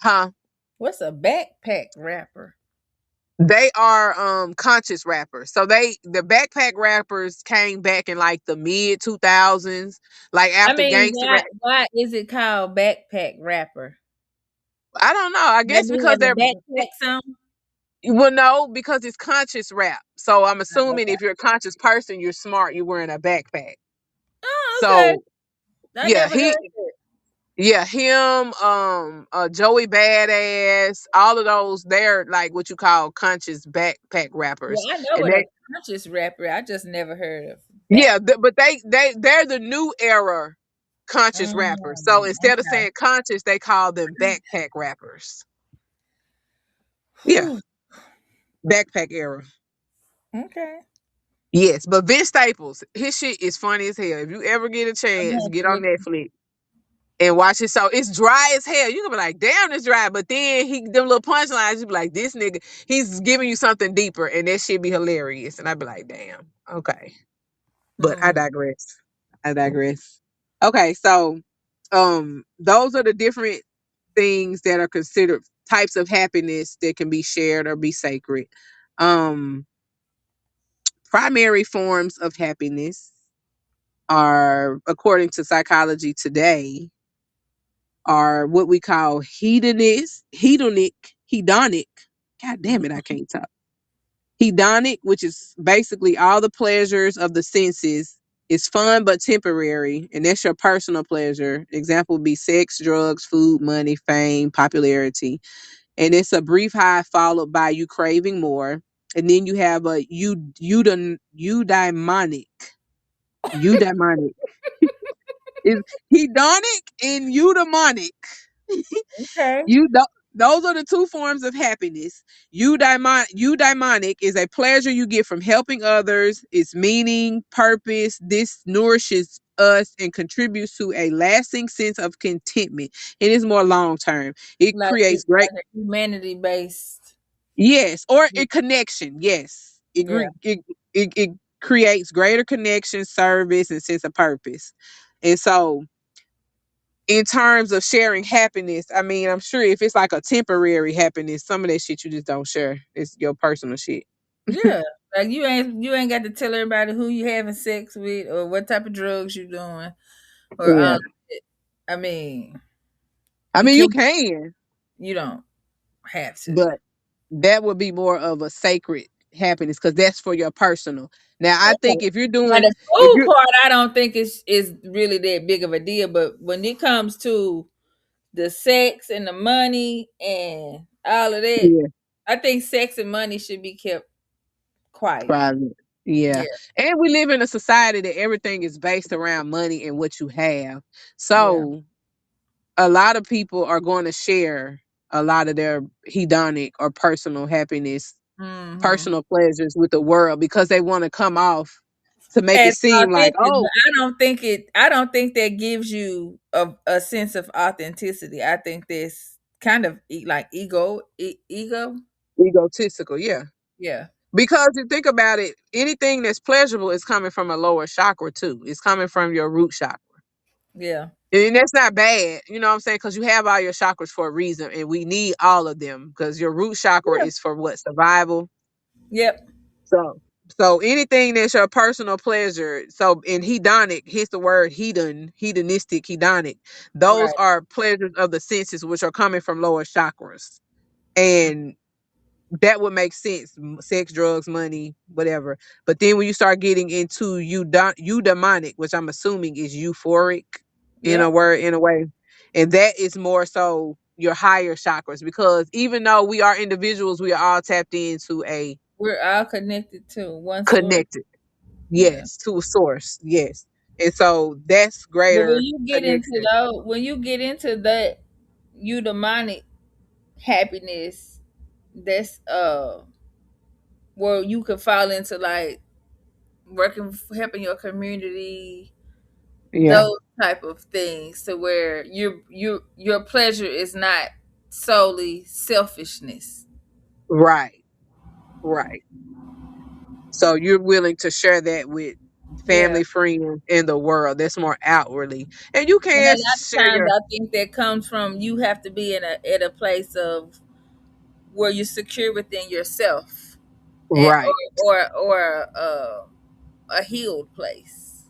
Huh? What's a backpack rapper? They are conscious rappers. So the backpack rappers came back in like the mid 2000s, like I after mean, gangster rap. why is it called backpack rapper? I don't know. I They guess be because having they're backpacks on? well, no, because it's conscious rap. So I'm Oh, assuming okay. if you're a conscious person, you're smart, you're wearing a backpack. Oh, okay. So I yeah, never heard he that. yeah, him, Joey Badass, all of those, they're like what you call conscious backpack rappers. Yeah, I know And what a they conscious rapper. I just never heard of back. yeah, but they're the new era conscious rappers. So instead of Okay. saying conscious, they call them backpack rappers. Yeah, Whew. backpack era. Okay. Yes, but Vince Staples, his shit is funny as hell. If you ever get a I'm gonna chance, have to get on look. Netflix and watch it. So it's dry as hell. You gonna be like, damn, it's dry. But then them little punchlines, you be like, this nigga, he's giving you something deeper, and that shit be hilarious. And I'd be like, damn, okay. But I Hmm. digress. I digress. Okay, so those are the different things that are considered types of happiness that can be shared or be sacred. Um Primary forms of happiness are, according to psychology today, are what we call hedonic. God damn it, I can't talk. Hedonic, which is basically all the pleasures of the senses, is fun but temporary, and that's your personal pleasure. Example would be sex, drugs, food, money, fame, popularity. And it's a brief high followed by you craving more. And then you have a eudaimonic. Eudaimonic. Is hedonic and eudaimonic. Okay. You th- those are the two forms of happiness. Eudaimonic is a pleasure you get from helping others. It's meaning, purpose. This nourishes us and contributes to a lasting sense of contentment. It is more long term. It creates great, Like a humanity based. yes, or a connection. Yes, Yeah. it creates greater connection, service, and sense of purpose. And so in terms of sharing happiness, I mean, I'm sure if it's like a temporary happiness, some of that shit you just don't share. It's your personal shit. Yeah. Like you ain't got to tell everybody who you having sex with or what type of drugs you doing or Yeah. I mean, I you mean, you can't can, you don't have to. but that would be more of a sacred happiness because that's for your personal. Now, I Okay. think Now the if food you're, part I don't think is really that big of a deal, but when it comes to the sex and the money and all of that, yeah, I think sex and money should be kept quiet. private. Yeah. Yeah. And we live in a society that everything is based around money and what you have. Yeah. So a lot of people are going to share a lot of their hedonic or personal happiness, Mhm. personal pleasures with the world because they want to come off to make it As seem like, authentic, but oh, I don't think that gives you a sense of authenticity. I think that's kind of like ego. egotistical. Yeah. Yeah. Because you think about it, anything that's pleasurable is coming from a lower chakra too. It's coming from your root chakra. Yeah. And that's not bad, you know what I'm saying? Because you have all your chakras for a reason, and we need all of them because your root chakra Yeah. is for what? Survival. Yep. So, so anything that's your personal pleasure. So in hedonic, here's the word hedonistic, hedonic. Those Right. are pleasures of the senses, which are coming from lower chakras, and that would make sense. Sex, drugs, money, whatever. But then when you start getting into eudaimonic, which I'm assuming is euphoric in a Yep. word, in a way, and that is more so your higher chakras. Because even though we are individuals, we are all tapped into a We're all connected to one source. connected. Yeah. Yes, to a source. Yes. And so that's But when greater you get into connection. that eudaimonic happiness, that's where you can fall into like working helping your community, Yeah. those type of things to where your pleasure is not solely selfishness. Right. Right. So you're willing to share that with Yeah. family, friends, in the world. That's more outwardly. And you And a can lot share of times your I think that comes from you have to be in a at a place of where you're secure within yourself, and Right. or a healed place.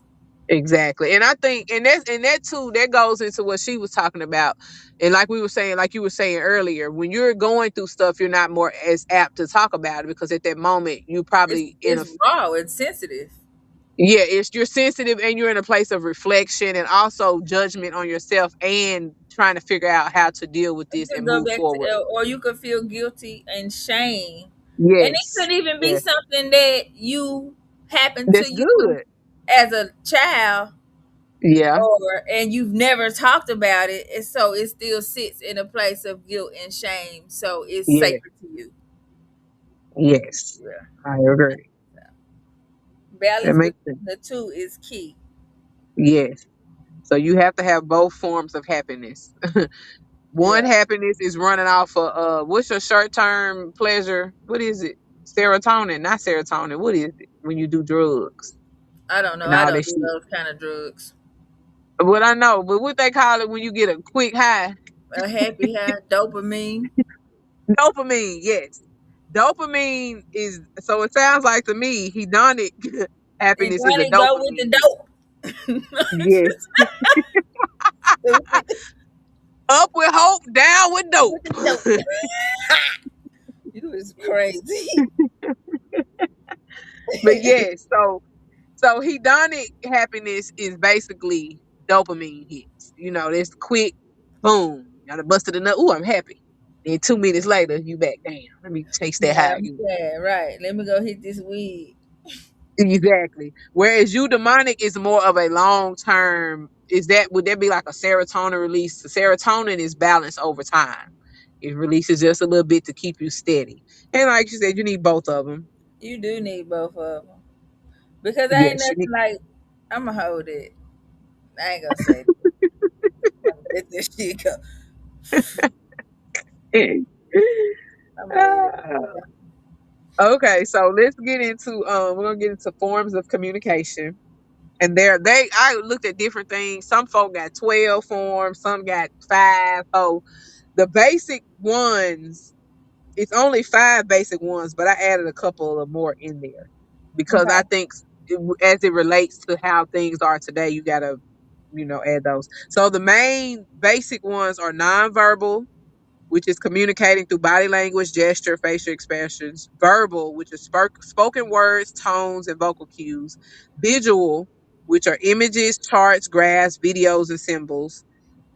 Exactly. And I think and that too, that goes into what she was talking about. And like we were saying, like you were saying earlier, when you're going through stuff, you're not more as apt to talk about it because at that moment you probably in a It's raw and sensitive. yeah, it's you're sensitive and you're in a place of reflection and also judgment on yourself and trying to figure out how to deal with You this could and go move back to, forward. or you could feel guilty and shame, and it Yes. could even be Yes. something that you happened to That's you good. as a child, Yeah. or and you've never talked about it, and so it still sits in a place of guilt and shame. So it's Yeah. sacred to you. Yes. Yeah. I agree. That Balance makes between sense. the two is key. Yes. So you have to have both forms of happiness. One Yeah. happiness is running off of what's your short term pleasure? What is it? Serotonin, not serotonin. What is it when you do drugs I don't know. and I all don't that do shit? those kind of drugs. What I know, but what they call it when you get a quick high? A happy high, dopamine. Dopamine, yes. Dopamine is so it sounds like to me hedonic And happiness is a Johnny go with dopamine the hit. dope. Yes. Stupid. Up with hope, down with dope. With the dope. You is crazy. But yes, so hedonic happiness is basically dopamine hits. You know, this quick boom. You done busted a nut. Ooh, I'm happy. Then 2 minutes later, you back. Damn, let me chase that Now high I'm again. sad, right? Let me go hit this weed. Exactly. Whereas eudaimonic is more of a long term. Is that would that be like a serotonin release? The serotonin is balanced over time. It releases just a little bit to keep you steady. And like you said, you need both of them. You do need both of them because I ain't Yes, you nothing like. I'ma hold it. I ain't gonna say. I'ma let this shit go. need. I'ma leave it. Ah, okay, so let's get into we're gonna get into forms of communication. And I looked at different things. Some folk got 12 forms, some got five. So the basic ones, it's only five basic ones, but I added a couple of more in there because Okay. I think as it relates to how things are today, you gotta, add those. So the main basic ones are nonverbal, which is communicating through body language, gesture, facial expressions; verbal, which is spoken words, tones, and vocal cues; visual, which are images, charts, graphs, videos, and symbols;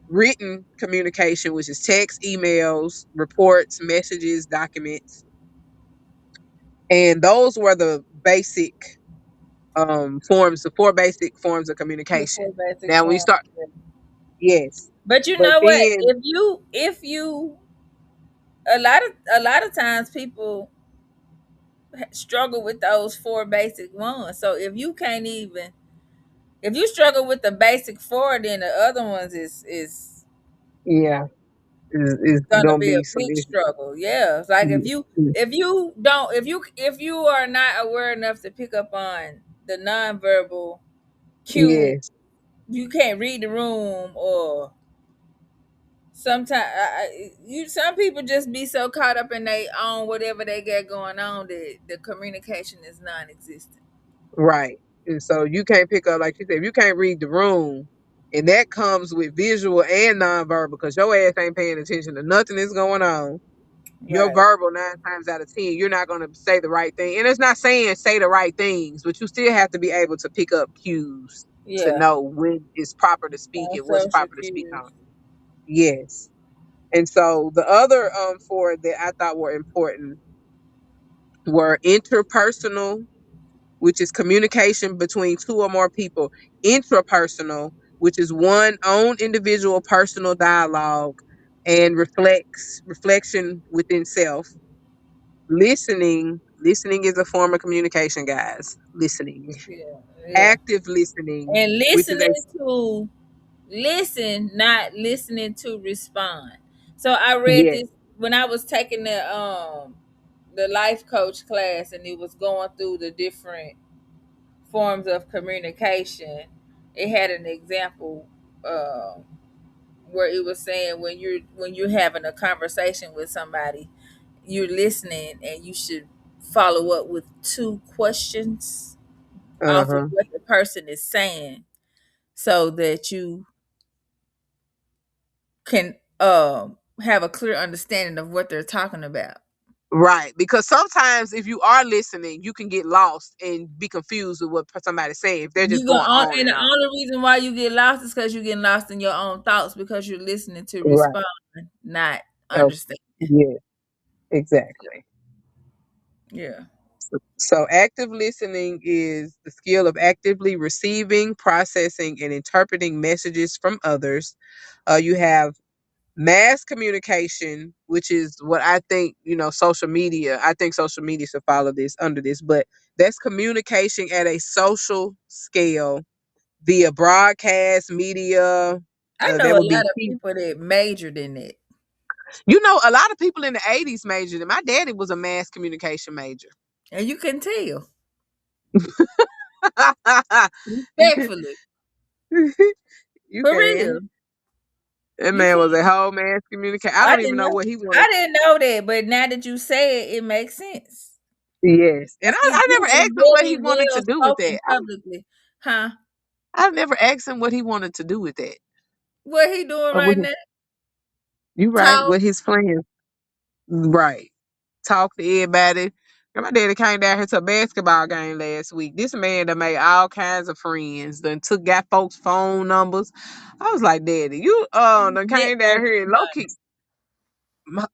written communication, which is text, emails, reports, messages, documents. And those were the basic forms, the four basic forms of The communication. four basic Now when we forms. start, yes, But you but know what? then If you a lot of times people struggle with those four basic ones. So if you struggle with the basic four, then the other ones is yeah, is gonna gonna be a be some big issues. struggle. Yeah. It's like if you are not aware enough to pick up on the nonverbal cue, Yes. you can't read the room, or sometimes some people just be so caught up in their own whatever they got going on that the communication is non-existent. Right. And so you can't pick up, like you said, if you can't read the room, and that comes with visual and nonverbal because your ass ain't paying attention to nothing that's going on. Your Right. verbal 9 times out of 10, you're not going to say the right thing. And it's not saying say the right things, but you still have to be able to pick up cues to Yeah. know when it's proper to speak On and what's social proper to speak cues. on. Yes. And so the other four that I thought were important were interpersonal, which is communication between two or more people; intrapersonal, which is one own individual personal dialogue and reflection within self; listening is a form of communication, guys. Listening. Yeah. Yeah. Active listening, And which is a listening to listen, not listening to respond. So I read yes, this when I was taking the life coach class, and it was going through the different forms of communication. It had an example where it was saying when you're having a conversation with somebody, you're listening and you should follow up with two questions off of Uh-huh. what the person is saying so that you can have a clear understanding of what they're talking about. Right. Because sometimes if you are listening, you can get lost and be confused with what somebody's saying if they're just You go going on, on and and the on. only reason why you get lost is because you're getting lost in your own thoughts because you're listening to Right. respond, not So understand. yeah, exactly. Yeah. So active listening is the skill of actively receiving, processing, and interpreting messages from others. You have mass communication, which is what I think, social media. I think social media should follow this under this, but that's communication at a social scale via broadcast media. I know That a would lot be, of people that majored in it, a lot of people in the 80s majored. And my daddy was a mass communication major. and you can tell you respectfully, for real. can. That You man can. was a whole mass communicator. I I don't even didn't know know. what he wanted. I didn't know that, but now that you say it, it makes sense. Yes. And 'Cause I he never was asked him what he very wanted to well do with that. spoken publicly, huh? I never asked him what he wanted to do with that. What he doing Or right what now? you right, Talk. what his plans. Right. Talk to everybody. And my daddy came down here to a basketball game last week. This man that made all kinds of friends, then got folks' phone numbers. I was like, Daddy, you done came down here Networking and low key.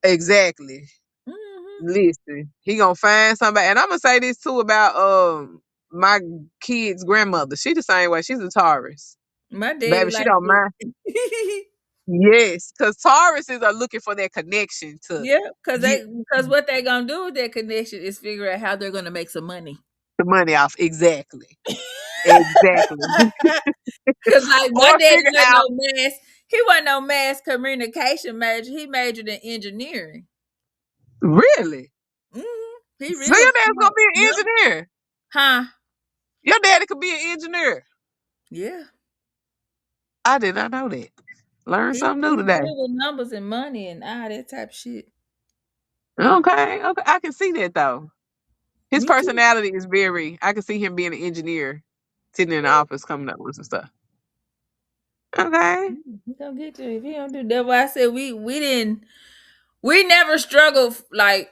Exactly. money. Listen, he gonna find somebody, and I'm gonna say this too about my kid's grandmother. She the same way. She's a Taurus, My daddy baby. She like don't mind. that. Yes, because Tauruses are looking for that connection to Yeah, get because what they gonna do with that connection is figure out how they're gonna make some money. the money off. Exactly, exactly. Cause like my Or daddy figure wasn't out no mass, he wasn't no mass communication major. He majored in engineering. really. He So real your dad's gonna smart. be an Yeah. engineer. Huh? Your daddy could be an engineer. Yeah. I did not know that. Learn something new He's today. good with numbers and money and all that type of shit. Okay, okay, I can see that though. His Me too. personality is very. I can see him being an engineer, sitting in the office, coming up with some stuff. Okay. He gonna get you if he don't do that. Why I said we never struggled like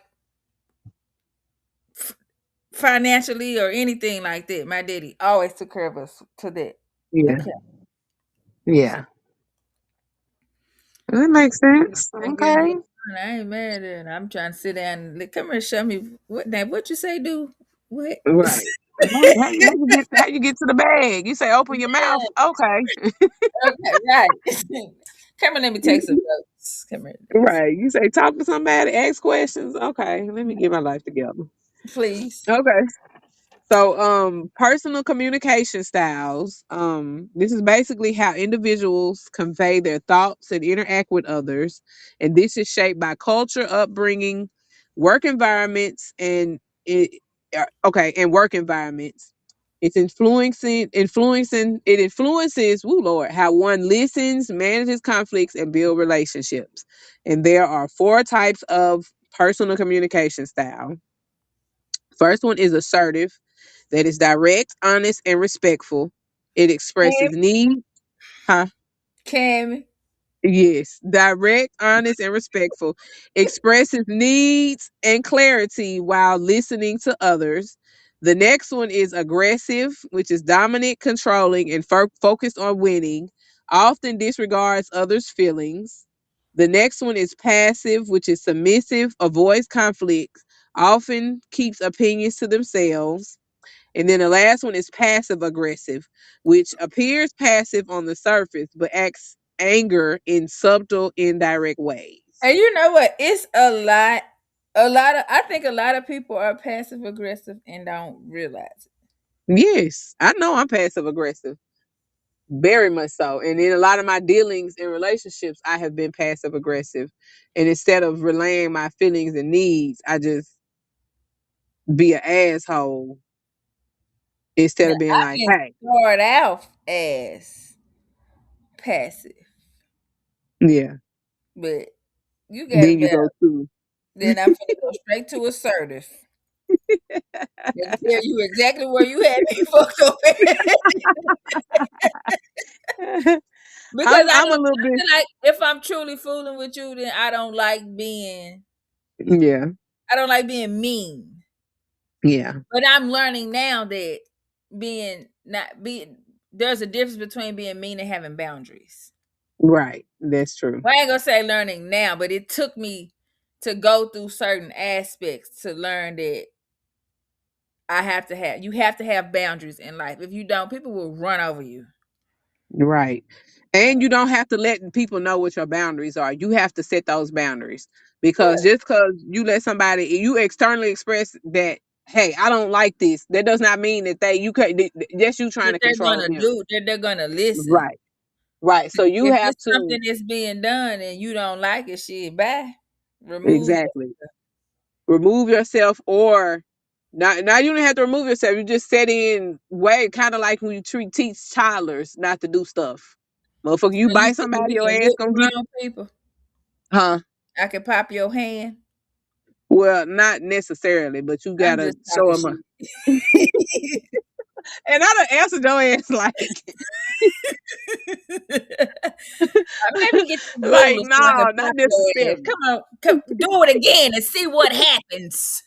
financially or anything like that. My daddy always took care of us to that Yeah. account. So Yeah. That makes sense. I give Okay. me I ain't mad at it. I'm trying to sit down and come here and show me what now what you say do what. Right. How you get to the bag? You say open your mouth. Okay. Okay, right. Come here, let me take some notes. Come here, Right. You say talk to somebody, ask questions. Okay. Let me get my life together. please. Okay. So, personal communication styles. This is basically how individuals convey their thoughts and interact with others, and this is shaped by culture, upbringing, work environments, and work environments. It's it influences, woo Lord, how one listens, manages conflicts, and build relationships. And there are four types of personal communication style. First one is assertive, that is direct, honest, and respectful. It Cam, expresses need, huh? Cam, Yes, direct, honest, and respectful. Expresses needs and clarity while listening to others. The next one is aggressive, which is dominant, controlling, and focused on winning. Often disregards others' feelings. The next one is passive, which is submissive, avoids conflicts, often keeps opinions to themselves. And then the last one is passive aggressive, which appears passive on the surface but acts anger in subtle, indirect ways. and you know what? It's a lot of. I think a lot of people are passive aggressive and don't realize it. Yes, I know I'm passive aggressive, very much so. And in a lot of my dealings in relationships, I have been passive aggressive. And instead of relaying my feelings and needs, I just be an asshole instead Now of being I like, can hey, start out as passive, yeah. but you got Then you about go through. Then I'm gonna go straight to assertive. And tell you exactly where you had me fucked up at. Because I'm a little I bit. feel like if I'm truly fooling with you, then Yeah, I don't like being mean. yeah, But I'm learning now that being not being there's a difference between being mean and having boundaries. right. That's true. Well, I ain't gonna say learning now, but it took me to go through certain aspects to learn that you have to have boundaries in life. If you don't, people will run over you. Right. And you don't have to let people know what your boundaries are. You have to set those boundaries because Yeah. just because you let somebody, you externally express that, hey, I don't like this, that does not mean that you can't, just you trying That to control them. they're gonna listen. Right. Right. So you If have it's to, something that's being done and you don't like it, shit, bye. Remove exactly, remove yourself or now you don't have to remove yourself. You just set in way kind of like when you teach toddlers not to do stuff. Motherfucker, you so you bite think somebody, we your can ass whoop gonna get, grown people? huh? I can pop your hand. Well, not necessarily, but you I'm gotta just show talking them. shit. And I done answered your ass like, Maybe get the like ruler so I can no, not pop your ass. necessarily. Come, do it again and see what happens.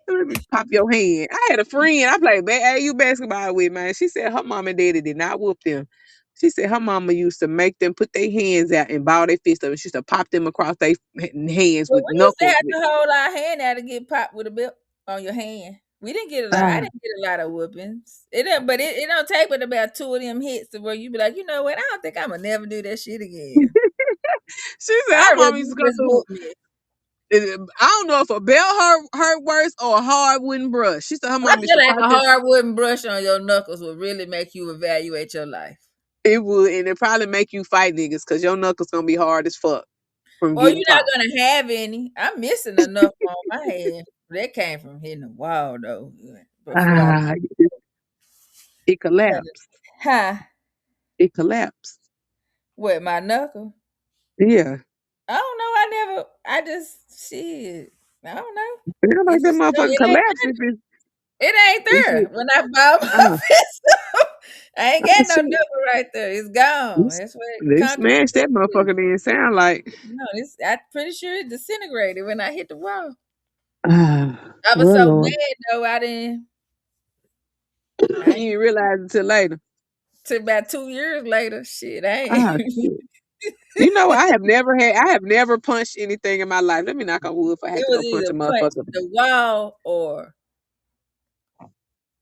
Let me pop your hand. I had a friend I played AAU basketball with, man. She said her mom and daddy did not whoop them. She said her mama used to make them put their hands out and ball their fists up. And she used to pop them across their hands Well, with we used to knuckles. have to hold our hand out to get popped with a belt on your hand. We didn't get a lot. I Ah. didn't get a lot of whoopings. It don't take but about two of them hits to where you be like, you know what? I don't think I'm gonna never do that shit again. She said I her really mama used to go just through. whoop me. I don't know if a belt hurt worse or a hard wooden brush. She said her I mama used feel to like pop a them. hard wooden brush on your knuckles would really make you evaluate your life. It would, and it probably make you fight niggas because your knuckles gonna be hard as fuck from Or getting you're not popped. gonna have any. I'm missing enough on my hand. That came from hitting the wall though. Before I Ah, it collapsed. huh? It collapsed. What my knuckle? Yeah. I don't know. I never. I just shit. I don't know. Yeah, It like that just motherfucker it ain't collapsed it ain't if there it when I bought my uh fist up. I ain't got no shit. knuckle right there. It's gone. They That's what they concrete smashed that is. motherfucker then sound like No, it's. I'm pretty sure it disintegrated when I hit the wall. I was well so Lord. mad though. I didn't. You I ain't didn't realize until later. till about 2 years later. Shit, I ain't. Ah shit. You know what? I have never punched anything in my life. Let me knock on wood if I have It to was go punch a either punch motherfucker. the wall or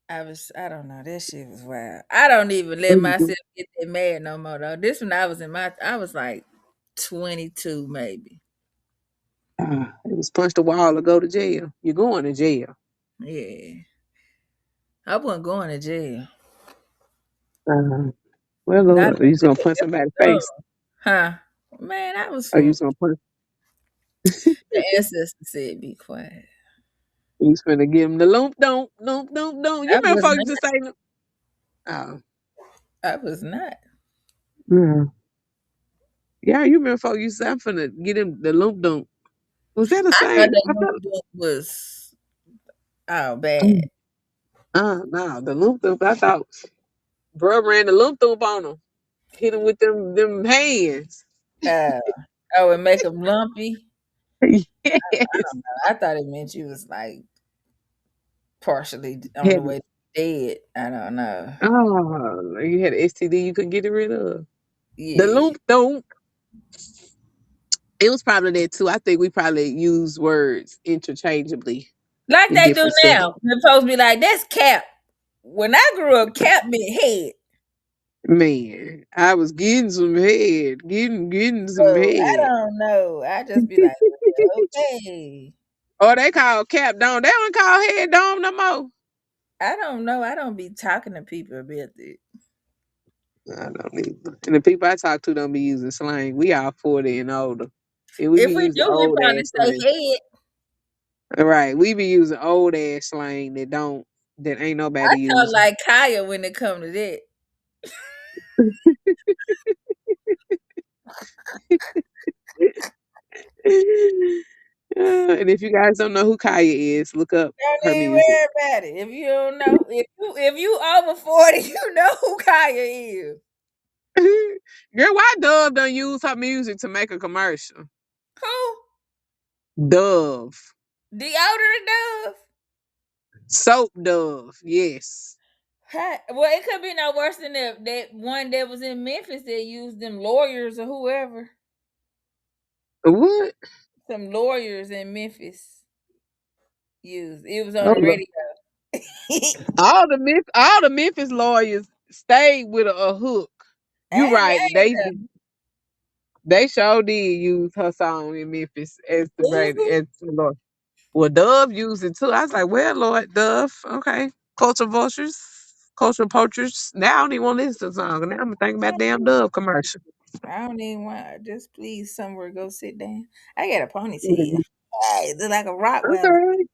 I don't know. That shit was wild. I don't even let myself get that mad no more though. This one I was like 22 maybe. It was punch the wall or go to jail. You're going to jail. Yeah. I wasn't going to jail. Uh, well Not Lord, you just gonna punch if somebody's I done. face. Huh? Man, I was Or you for just gonna punch the ancestor said be quiet. you just gonna give him the lump don't. You I remember was folks not. used to say oh I was not. yeah. Yeah, you remember folks used to say I'm finna get him the lump don't. Was that the I thought same? that I new felt book was bad. no, the lump dump. I thought bro ran the lump dump on him. Hit him with them hands. Uh, I would make them lumpy. Yes. I thought it meant you was like partially on the Had, way to dead. I don't know. oh, you had an STD you couldn't get rid of. The Yeah. lump dump. It was probably that too. I think we probably use words interchangeably Like in they do different settings. now. They're supposed to be like, that's cap. When I grew up, cap meant head. Man, I was getting some head, getting some So I head. don't know. I just be like, well, okay. Oh, they call cap dome. They don't call head dome no more. I don't know. I don't be talking to people about it. I don't either. And the people I talk to don't be using slang. We all 40 and older. And we If be we using do, we old probably ass slang. say head. Right. We be using old ass slang that ain't I nobody talk using. like Kaya when it come to that. And if you guys don't know who Kaya is, look up Don't her even music. worry about it. If you don't know, if you over 40, you know who Kaya is. Girl, why Dove don't use her music to make a commercial? Who? Dove. Deodorant Dove? Soap Dove. Yes. Well, it could be no worse than that one that was in Memphis that used them lawyers or whoever. What? Some lawyers in Memphis used. It was on Oh, the Lord. radio. All the Memphis lawyers stayed with a hook. I You ain't right. mad They sure did use her song in Memphis as the radio at as the Lord. Well, Dove used it too. I was like, well, Lord, Dove, okay. Culture vultures, culture poachers. Now I don't even want to listen to the song. Now I'm thinking about damn Dove commercial. I don't even want. Just please somewhere go sit down. I got a ponytail. Mhm. Hey, it's like a Rottweiler. Okay.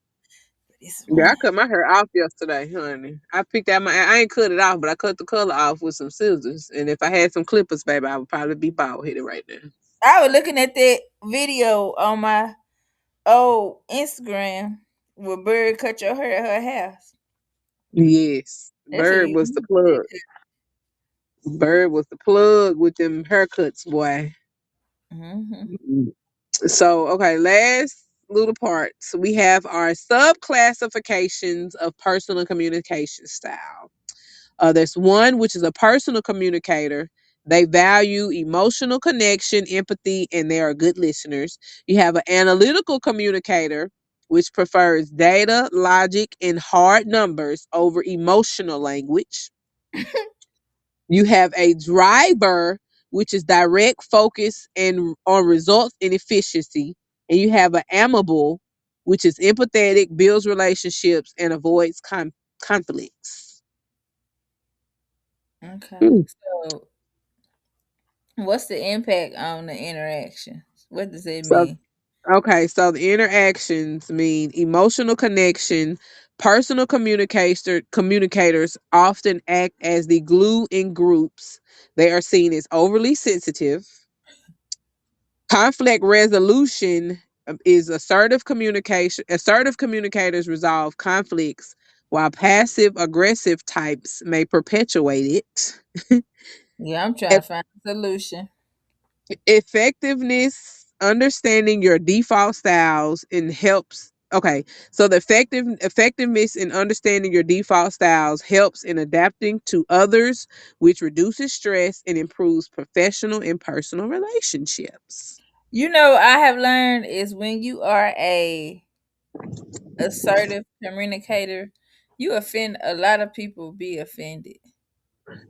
This Yeah, I one. cut my hair off yesterday, honey. I picked out I ain't cut it off, but I cut the color off with some scissors. And if I had some clippers, baby, I would probably be bald headed right now. I was looking at that video on my old Instagram where Bird cut your hair at her house. Yes. That's a Bird was the unique plug. haircut. Bird was the plug with them haircuts, boy. Mm-hmm. Mm. So, okay, last little part. So we have our sub classifications of personal communication style. There's one which is a personal communicator. They value emotional connection, empathy, and they are good listeners. You have an analytical communicator, which prefers data, logic, and hard numbers over emotional language. You have a driver, which is direct focus and on results and efficiency. And you have an amiable, which is empathetic, builds relationships, and avoids conflicts. Okay. Mm. So, what's the impact on the interactions? What does it So, mean? okay, so the interactions mean emotional connection. Personal communicators often act as the glue in groups. They are seen as overly sensitive. Conflict resolution is assertive communication. Assertive communicators resolve conflicts, while passive aggressive types may perpetuate it. Yeah, I'm trying E- to find a solution. Effectiveness, understanding your default styles and helps. Okay, so the effectiveness in understanding your default styles helps in adapting to others, which reduces stress and improves professional and personal relationships. I have learned is when you are a assertive communicator, you offend a lot of people be offended.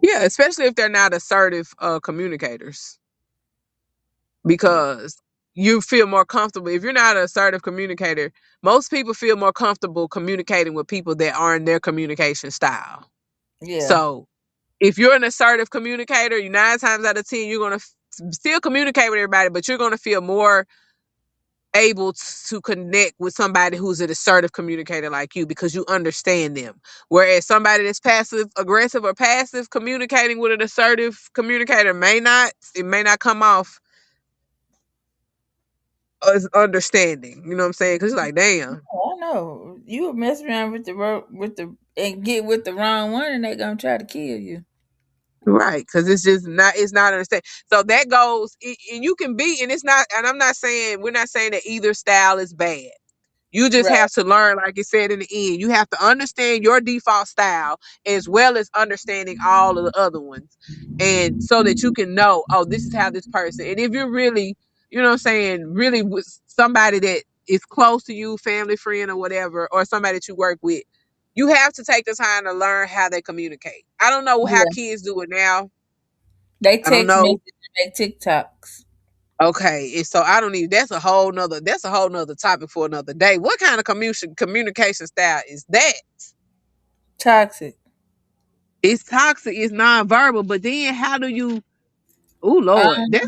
Yeah, especially if they're not assertive communicators, Yeah. because you feel more comfortable. If you're not an assertive communicator, most people feel more comfortable communicating with people that aren't their communication style. Yeah. So if you're an assertive communicator, you 9 times out of 10, you're going to still communicate with everybody, but you're going to feel more able to connect with somebody who's an assertive communicator like you because you understand them. Whereas somebody that's passive aggressive or passive communicating with an assertive communicator it may not come off as understanding. You know what I'm saying? Because it's like, damn. I know. You would mess around with and get with the wrong one and they gonna try to kill you. Right, because it's not understanding. So that goes, and you can be, and it's not, and we're not saying that either style is bad. You just Right. have to learn, like it said in the end, you have to understand your default style as well as understanding all of the other ones. And so that you can know, oh, this is how this person. And if you're really, you know what I'm saying, really with somebody that is close to you, family, friend, or whatever, or somebody that you work with, you have to take the time to learn how they communicate. I don't know how Yeah. kids do it now. They I don't text know. message and make TikToks. Okay, and so I don't even. That's a whole nother topic for another day. What kind of communication style is that? Toxic. It's toxic. It's nonverbal. But then how do you? Oh Lord, Um,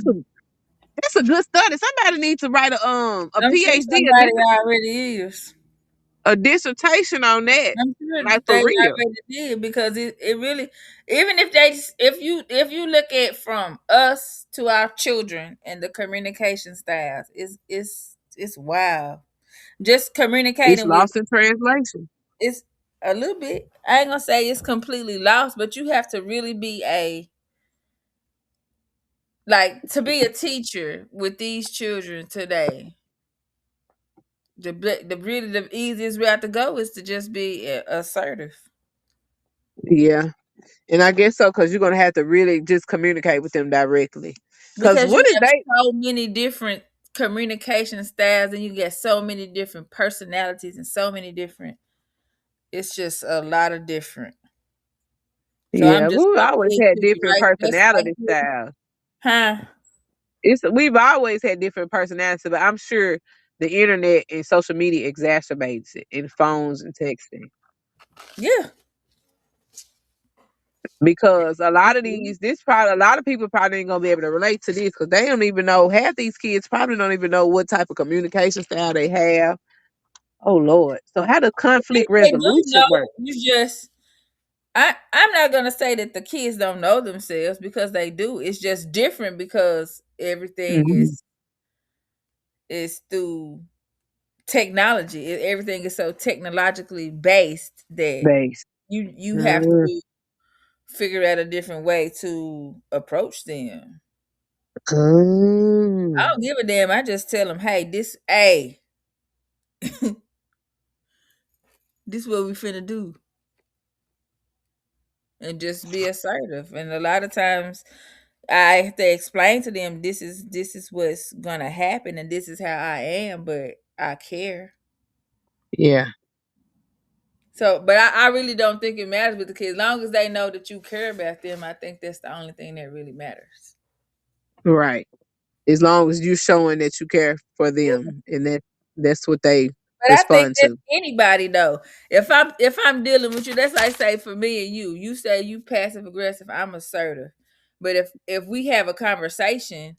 that's a good study. Somebody needs to write a I'm sure PhD, somebody already is. a dissertation on that, I'm sure like for they real. already did because it really, even if they if you look at from us to our children and the communication styles, it's wild. Just It's communicating with lost in translation. it's a little bit. I ain't gonna say it's completely lost, but you have to really be a like to be a teacher with these children today. The really the easiest route to go is to just be assertive Yeah. And I guess so, because you're gonna have to really just communicate with them directly. Cause because you what is have they so many different communication styles and you get so many different personalities and so many different. It's just a lot of different. So I'm yeah, just we've gonna always say had to you, different like just like personality you, styles. huh? It's we've always had different personalities, but I'm sure the internet and social media exacerbates it in phones and texting. Yeah. Because a lot of this probably a lot of people probably ain't gonna be able to relate to this because they don't even know half these kids probably don't even know what type of communication style they have. Oh Lord. So how does conflict They do resolution know. work? You just I'm not gonna say that the kids don't know themselves because they do. It's just different because everything Hmm. is through technology. Everything is so technologically based that Base. you have Mm. to figure out a different way to approach them. I Mm. don't give a damn. I just tell them, hey, this what we finna do, and just be assertive. And a lot of times, I have to explain to them this is what's gonna happen, and this is how I am, but I care. Yeah. So, but I really don't think it matters with the kids. As long as they know that you care about them, I think that's the only thing that really matters. Right. As long as you showing that you care for them and that's what they But I think respond that's to. anybody though. If I'm dealing with you, that's like say for me and you. You say you passive aggressive, I'm assertive. But if we have a conversation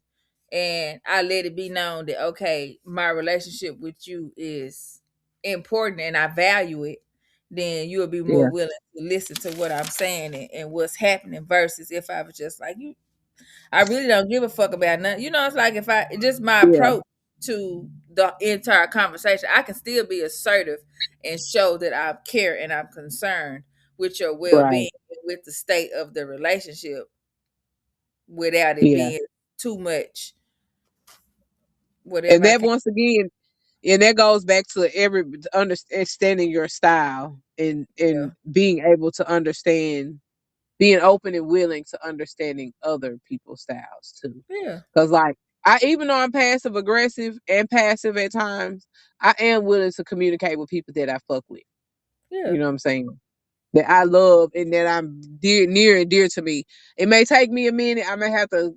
and I let it be known that okay, my relationship with you is important and I value it, then you'll be more Yeah. willing to listen to what I'm saying and what's happening versus if I was just like you I really don't give a fuck about nothing. You know, it's like if I just my Yeah. approach to the entire conversation, I can still be assertive and show that I care and I'm concerned with your well Right. being and with the state of the relationship without it Yeah. being too much whatever And I that can. once again, and that goes back to every understanding your style Yeah. and being able to understand, being open and willing to understanding other people's styles too. Yeah. Because like I, even though I'm passive aggressive and passive at times, I am willing to communicate with people that I fuck with. Yeah. You know what I'm saying? That I love and that I'm near and dear to me. It may take me a minute. I may have to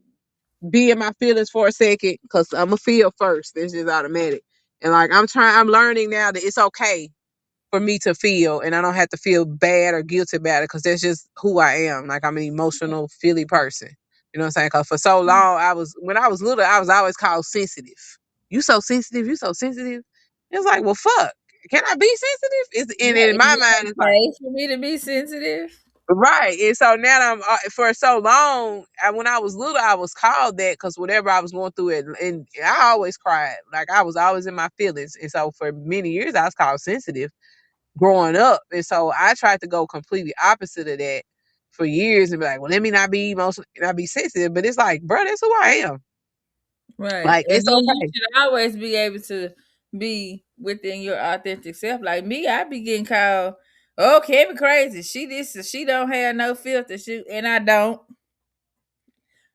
be in my feelings for a second because I'm gonna feel first. It's just automatic. And like I'm learning now that it's okay for me to feel and I don't have to feel bad or guilty about it because that's just who I am. Like I'm an emotional, feely person. You know what I'm saying? Because for so long, when I was little, I was always called sensitive. You so sensitive. You so sensitive. It's like, well, fuck. Can I be sensitive? And Right. in my Is mind, it it's like, okay for me to be sensitive? right. And so now I'm for so long. When I was little, I was called that because whatever I was going through it, and I always cried. Like I was always in my feelings, and so for many years I was called sensitive growing up. And so I tried to go completely opposite of that for years and be like, well, let me not be emotional, not be sensitive. But it's like, bro, that's who I am. Right. Like And it's then you okay. should always be able to be within your authentic self. Like me, I be getting called, oh, Kevin crazy. She this she don't have no filter. And I don't.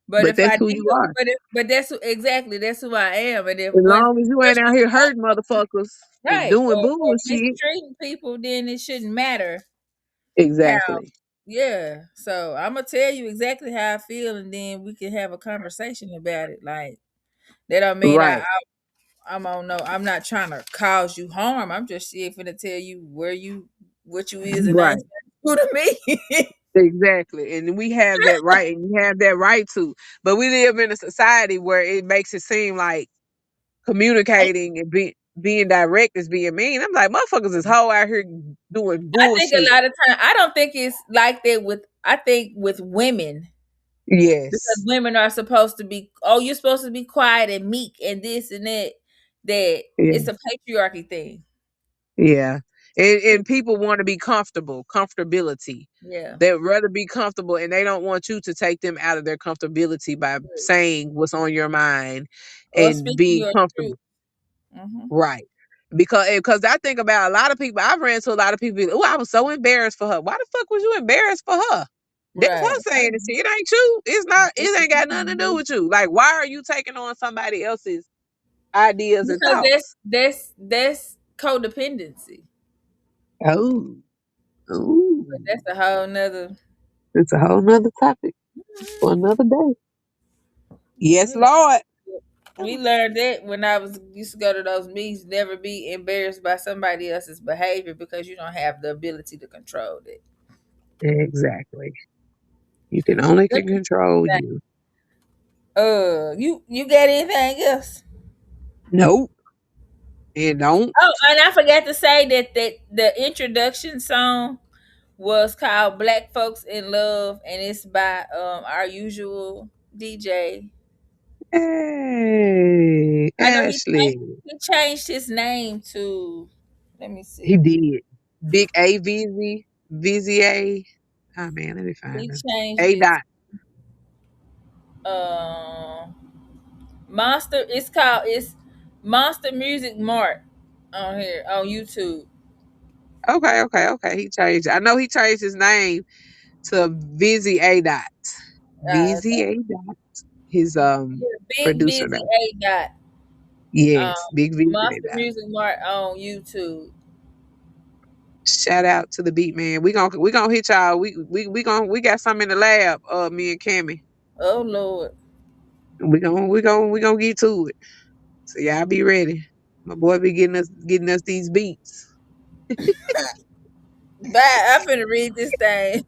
But But if I that's did, who you are. but exactly that's who I am. And if As once long as you ain't out here hurting motherfuckers and right doing or bullshit. mistreating people, then it shouldn't matter how. Exactly. Yeah. So I'm gonna tell you exactly how I feel, and then we can have a conversation about it. Like that don't mean Right. I'm on no. I'm not trying to cause you harm. I'm just here for to tell you what you is and Right. ain't who to me. Exactly. And we have that right and you have that right to. But we live in a society where it makes it seem like communicating and being direct is being mean. I'm like, motherfuckers is whole out here doing I think a bullshit. lot of time I don't think it's like that with I think with women because Yes. women are supposed to be you're supposed to be quiet and meek and this and that. that Yeah. it's a patriarchy thing. Yeah. And people want to be comfortable, comfortability. Yeah. They'd rather be comfortable and they don't want you to take them out of their comfortability by saying what's on your mind Or and speaking being your truth. comfortable. Hmm. Right. Because I think about a lot of people. I've ran into a lot of people. Oh, I was so embarrassed for her. Why the fuck was you embarrassed for her? That's her Right. saying it. It ain't you. It's not. It ain't got nothing to do with you. Like, why are you taking on somebody else's ideas and Because thoughts? that's codependency. Oh, oh, But that's a whole nother. it's a whole nother topic for another day. Yes, We learned, Lord. we learned that when I was used to go to those meetings. Never be embarrassed by somebody else's behavior because you don't have the ability to control it. Exactly. You can only Let can me control think. you. You got anything else? Nope. And don't. Oh, and I forgot to say that the introduction song was called "Black Folks in Love," and it's by our usual DJ. Hey, I know Ashley. he changed his name to. Let me He see. did. Big A Vizzy. Vizzy A. Oh man, let me find He him. changed A it. dot. Um, Monster. It's Monster Music Mart on here on YouTube. Okay, okay, okay. He changed. I know he changed his name to Vizzy A dot. Vizzy Okay. A dot. His Yeah, Big producer Busy now. A Dot. Yes, Um, Big Vizzy A Monster dot. Music Mart on YouTube. Shout out to the beat man. We gonna hit y'all. We got something in the lab. Me and Cammy. Oh Lord. We gonna get to it. So y'all be ready. My boy be getting us these beats. Bye. I'm finna read this thing.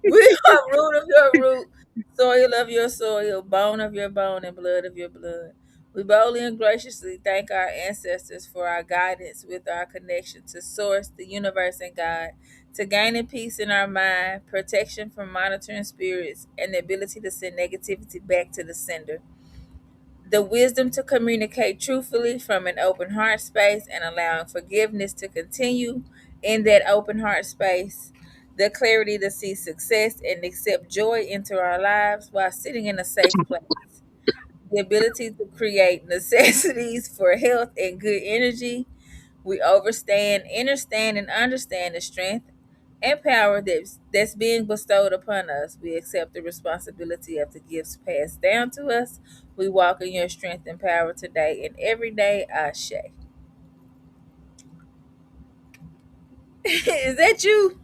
We are root of your root, soil of your soil, bone of your bone, and blood of your blood. We boldly and graciously thank our ancestors for our guidance with our connection to Source, the universe, and God, to gaining peace in our mind, protection from monitoring spirits, and the ability to send negativity back to the sender. The wisdom to communicate truthfully from an open heart space and allowing forgiveness to continue in that open heart space, the clarity to see success and accept joy into our lives while sitting in a safe place, the ability to create necessities for health and good energy. We overstand, understand, and understand the strength and power that's being bestowed upon us. We accept the responsibility of the gifts passed down to us. We walk in your strength and power today and every day. Ashe. Is that you?